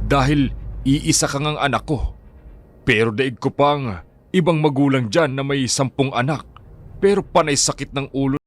Dahil iisa kang ang anak ko. Pero daig ko pang ibang magulang dyan na may 10 anak. Pero panay sakit ng ulo.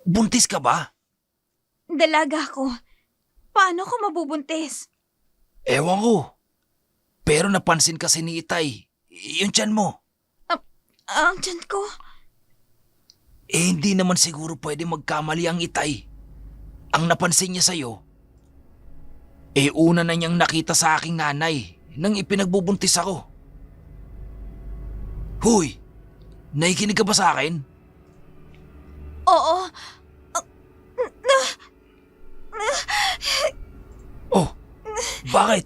Buntis ka ba? Dalaga ko. Paano ko mabubuntis? Ewan ko. Pero napansin kasi ni Itay, yung tiyan mo. Ang tiyan ko. Hindi naman siguro pwede magkamali ang Itay. Ang napansin niya sa'yo, una na niyang nakita sa aking nanay nang ipinagbubuntis ako. Huy! Nakikinig ka ba sa akin? Oo. Oh, bakit?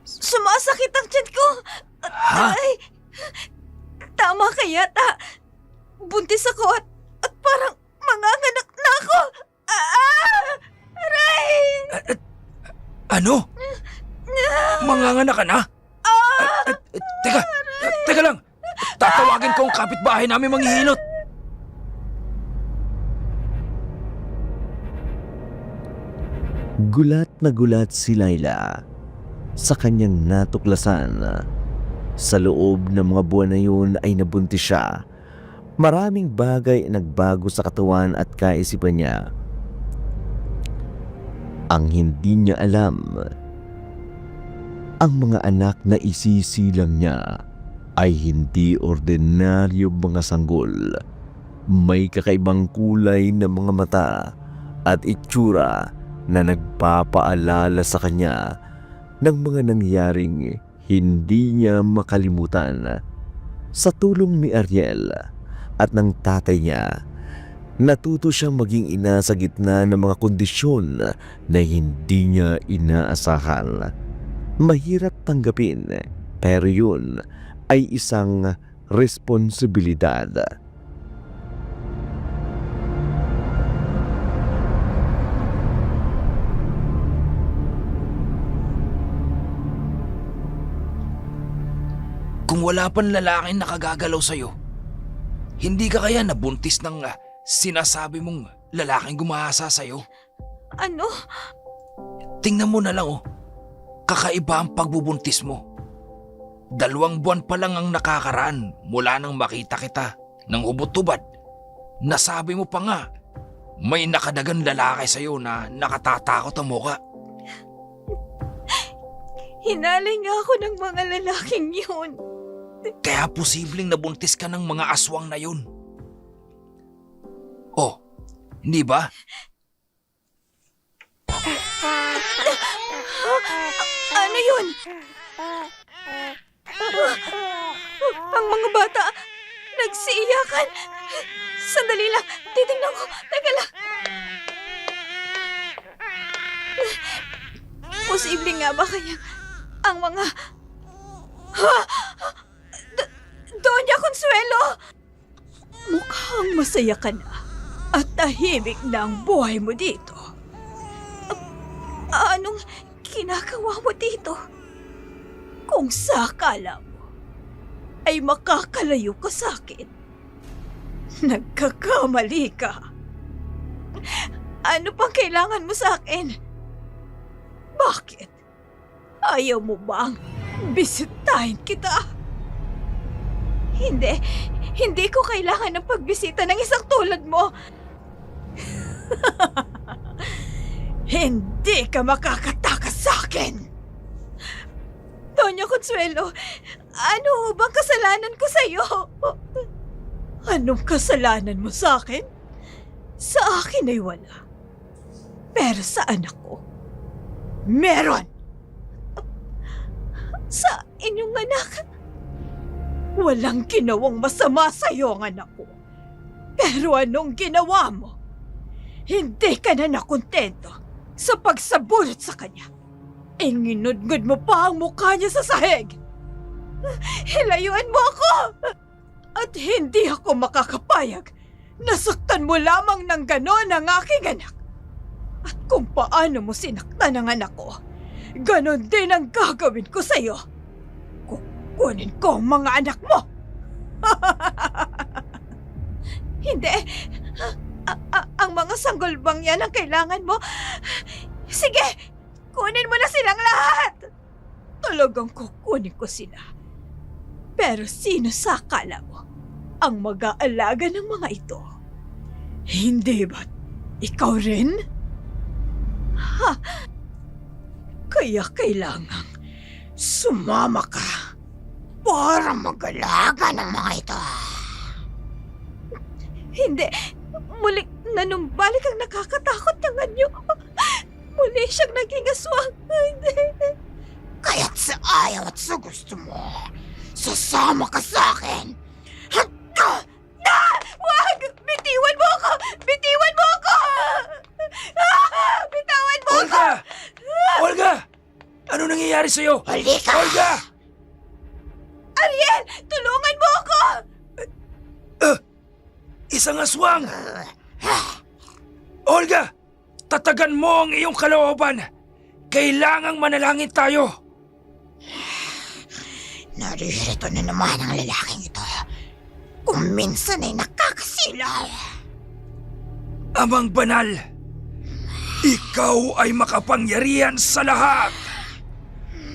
Sumasakit ang tiyan ko. Ha? Ay, tama kaya ta. Buntis ako at parang manganganak na ako. Aray! Ano? Manganganak ka na? Teka lang. Tatawagin ko ang kapitbahay namin manghihilot. Gulat na gulat si Laila sa kanyang natuklasan. Sa loob ng mga buwan na yun ay nabuntis siya. Maraming bagay ang nagbago sa katawan at kaisipan niya. Ang hindi niya alam, ang mga anak na isisilang niya ay hindi ordinaryo mga sanggol. May kakaibang kulay na mga mata at itsura na nagpapaalala sa kanya ng mga nangyaring hindi niya makalimutan. Sa tulong ni Ariel at ng tatay niya, natuto siyang maging ina sa gitna ng mga kondisyon na hindi niya inaasahan. Mahirap tanggapin, pero yun ay isang responsibilidad. Kung wala pang lalaking nakagagalaw sa'yo, hindi ka kaya nabuntis ng sinasabi mong lalaking gumahasa sa'yo? Ano? Tingnan mo na lang kakaiba ang pagbubuntis mo. 2 buwan pa lang ang nakakaraan mula nang makita kita ng hubot-tubad. Nasabi mo pa nga, may nakadagang lalaki sa'yo na nakatatakot ang muka. Hinalay nga ako ng mga lalaking yun. Kaya posibleng nabuntis ka ng mga aswang na yun. Oh, hindi ba? Ano yun? Ang mga bata, nagsiiyakan. Sandali lang, titignan ko. Teka lang. Posible nga ba kaya ang mga... Doña Consuelo! Mukhang masaya ka na at tahimik na ang buhay mo dito. Anong ginagawa mo dito? Kung sakala mo ay makakalayo ka sa akin, nagkakamali ka. Ano pang kailangan mo sa akin? Bakit? Ayaw mo bang bisitahin kita? Hindi ko kailangan ng pagbisita ng isang tulad mo. Hindi ka makakatakas sa akin. Doña Consuelo, ano bang kasalanan ko sa iyo? Anong kasalanan mo sa akin? Sa akin ay wala. Pero sa anak ko, meron. Sa inyong anak, walang ginawang masama sa iyo ang anak ko. Pero anong ginawa mo? Hindi ka na nakontento sa pagsabunot sa kanya. Inginudngod mo pa ang mukha niya sa sahig. Hilayuan mo ako! At hindi ako makakapayag na saktan mo lamang ng ganon ang aking anak. At kung paano mo sinaktan ang anak ko, ganon din ang gagawin ko sa iyo. Kukunin ko ang mga anak mo! Hindi. Ang mga sanggolbang yan ang kailangan mo. Sige! Kunin mo na silang lahat! Talagang kukunin ko sila. Pero sino sa akala mo ang mag-aalaga ng mga ito? Hindi ba't ikaw rin? Kaya kailangang sumama ka para mag-alaga ng mga ito. Hindi. Muling nanumbalik ang nakakatakot ng anyo. Muli siyang naging aswang. Hindi. Kaya't sa ayaw at sa gusto mo, sasama ka sa akin. Wag! Bitiwan mo ako! Bitiwan mo ako! Bitawan mo ako! Olga! Olga! Ano nangyayari sa'yo? Halika! Olga! Ariel! Tulungan mo ako! Isang aswang! Olga! Tatagan mo ang iyong kalooban! Kailangang manalangin tayo! Naririto na naman ang lalaking ito. Kung minsan ay nakakasilaw. Amang banal, ikaw ay makapangyarihan sa lahat.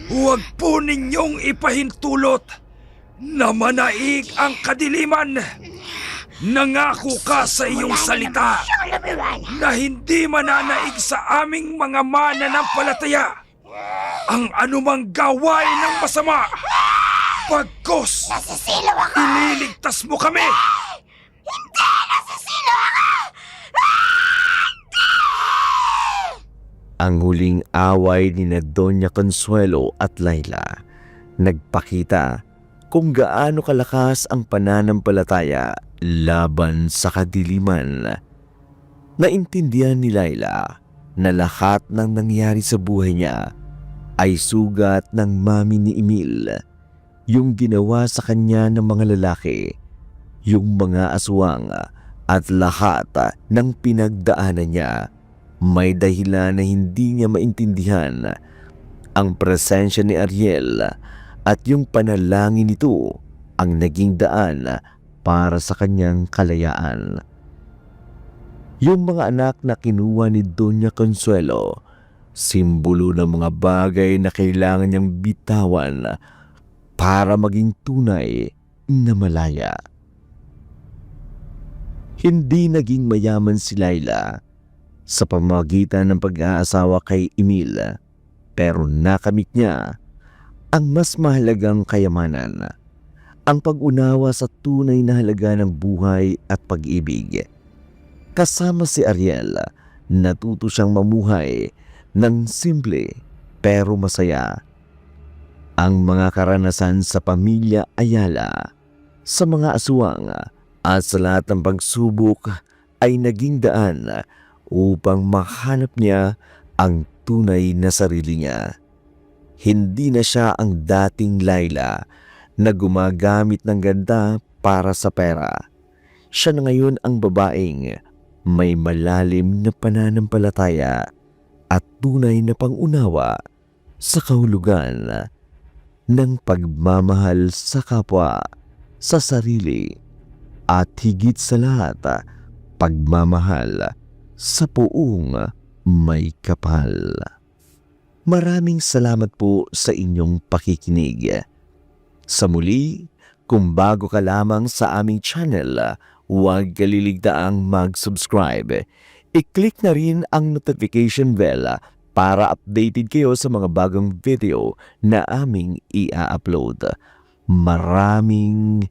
Huwag po ninyong ipahintulot na manaig ang kadiliman. Nangako ka sa iyong salita Siyang lumiwan. na hindi mananaig sa aming mga mananampalataya ang anumang gawain ng masama. Pagkos, Nasisilaw ako! ililigtas mo kami! Hindi! Nasisilaw ako! Ang huling away ni na Doña Consuelo at Laila nagpakita kung gaano kalakas ang pananampalataya laban sa kadiliman. Naintindihan ni Laila na lahat ng nangyari sa buhay niya ay sugat ng mami ni Emil. Yung ginawa sa kanya ng mga lalaki, yung mga aswang at lahat ng pinagdaanan niya. May dahilan na hindi niya maintindihan ang presensya ni Ariel at yung panalangin nito ang naging daan para sa kanyang kalayaan. Yung mga anak na kinuha ni Doña Consuelo, simbolo ng mga bagay na kailangan niyang bitawan para maging tunay na malaya. Hindi naging mayaman si Laila sa pamamagitan ng pag-aasawa kay Emil, pero nakamit niya ang mas mahalagang kayamanan, ang pag-unawa sa tunay na halaga ng buhay at pag-ibig. Kasama si Ariel, natuto siyang mamuhay ng simple pero masaya. Ang mga karanasan sa pamilya Ayala, sa mga aswang at sa lahat ng pagsubok ay naging daan upang mahanap niya ang tunay na sarili niya. Hindi na siya ang dating Laila na gumagamit ng ganda para sa pera. Siya na ngayon ang babaeng may malalim na pananampalataya at tunay na pangunawa sa kahulugan ng pagmamahal sa kapwa, sa sarili, at higit sa lahat, pagmamahal sa puong may kapal. Maraming salamat po sa inyong pakikinig. Sa muli, kung bago ka lamang sa aming channel, huwag kaliligtaang mag-subscribe. I-click na rin ang notification bell para updated kayo sa mga bagong video na aming i-upload. Maraming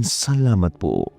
salamat po.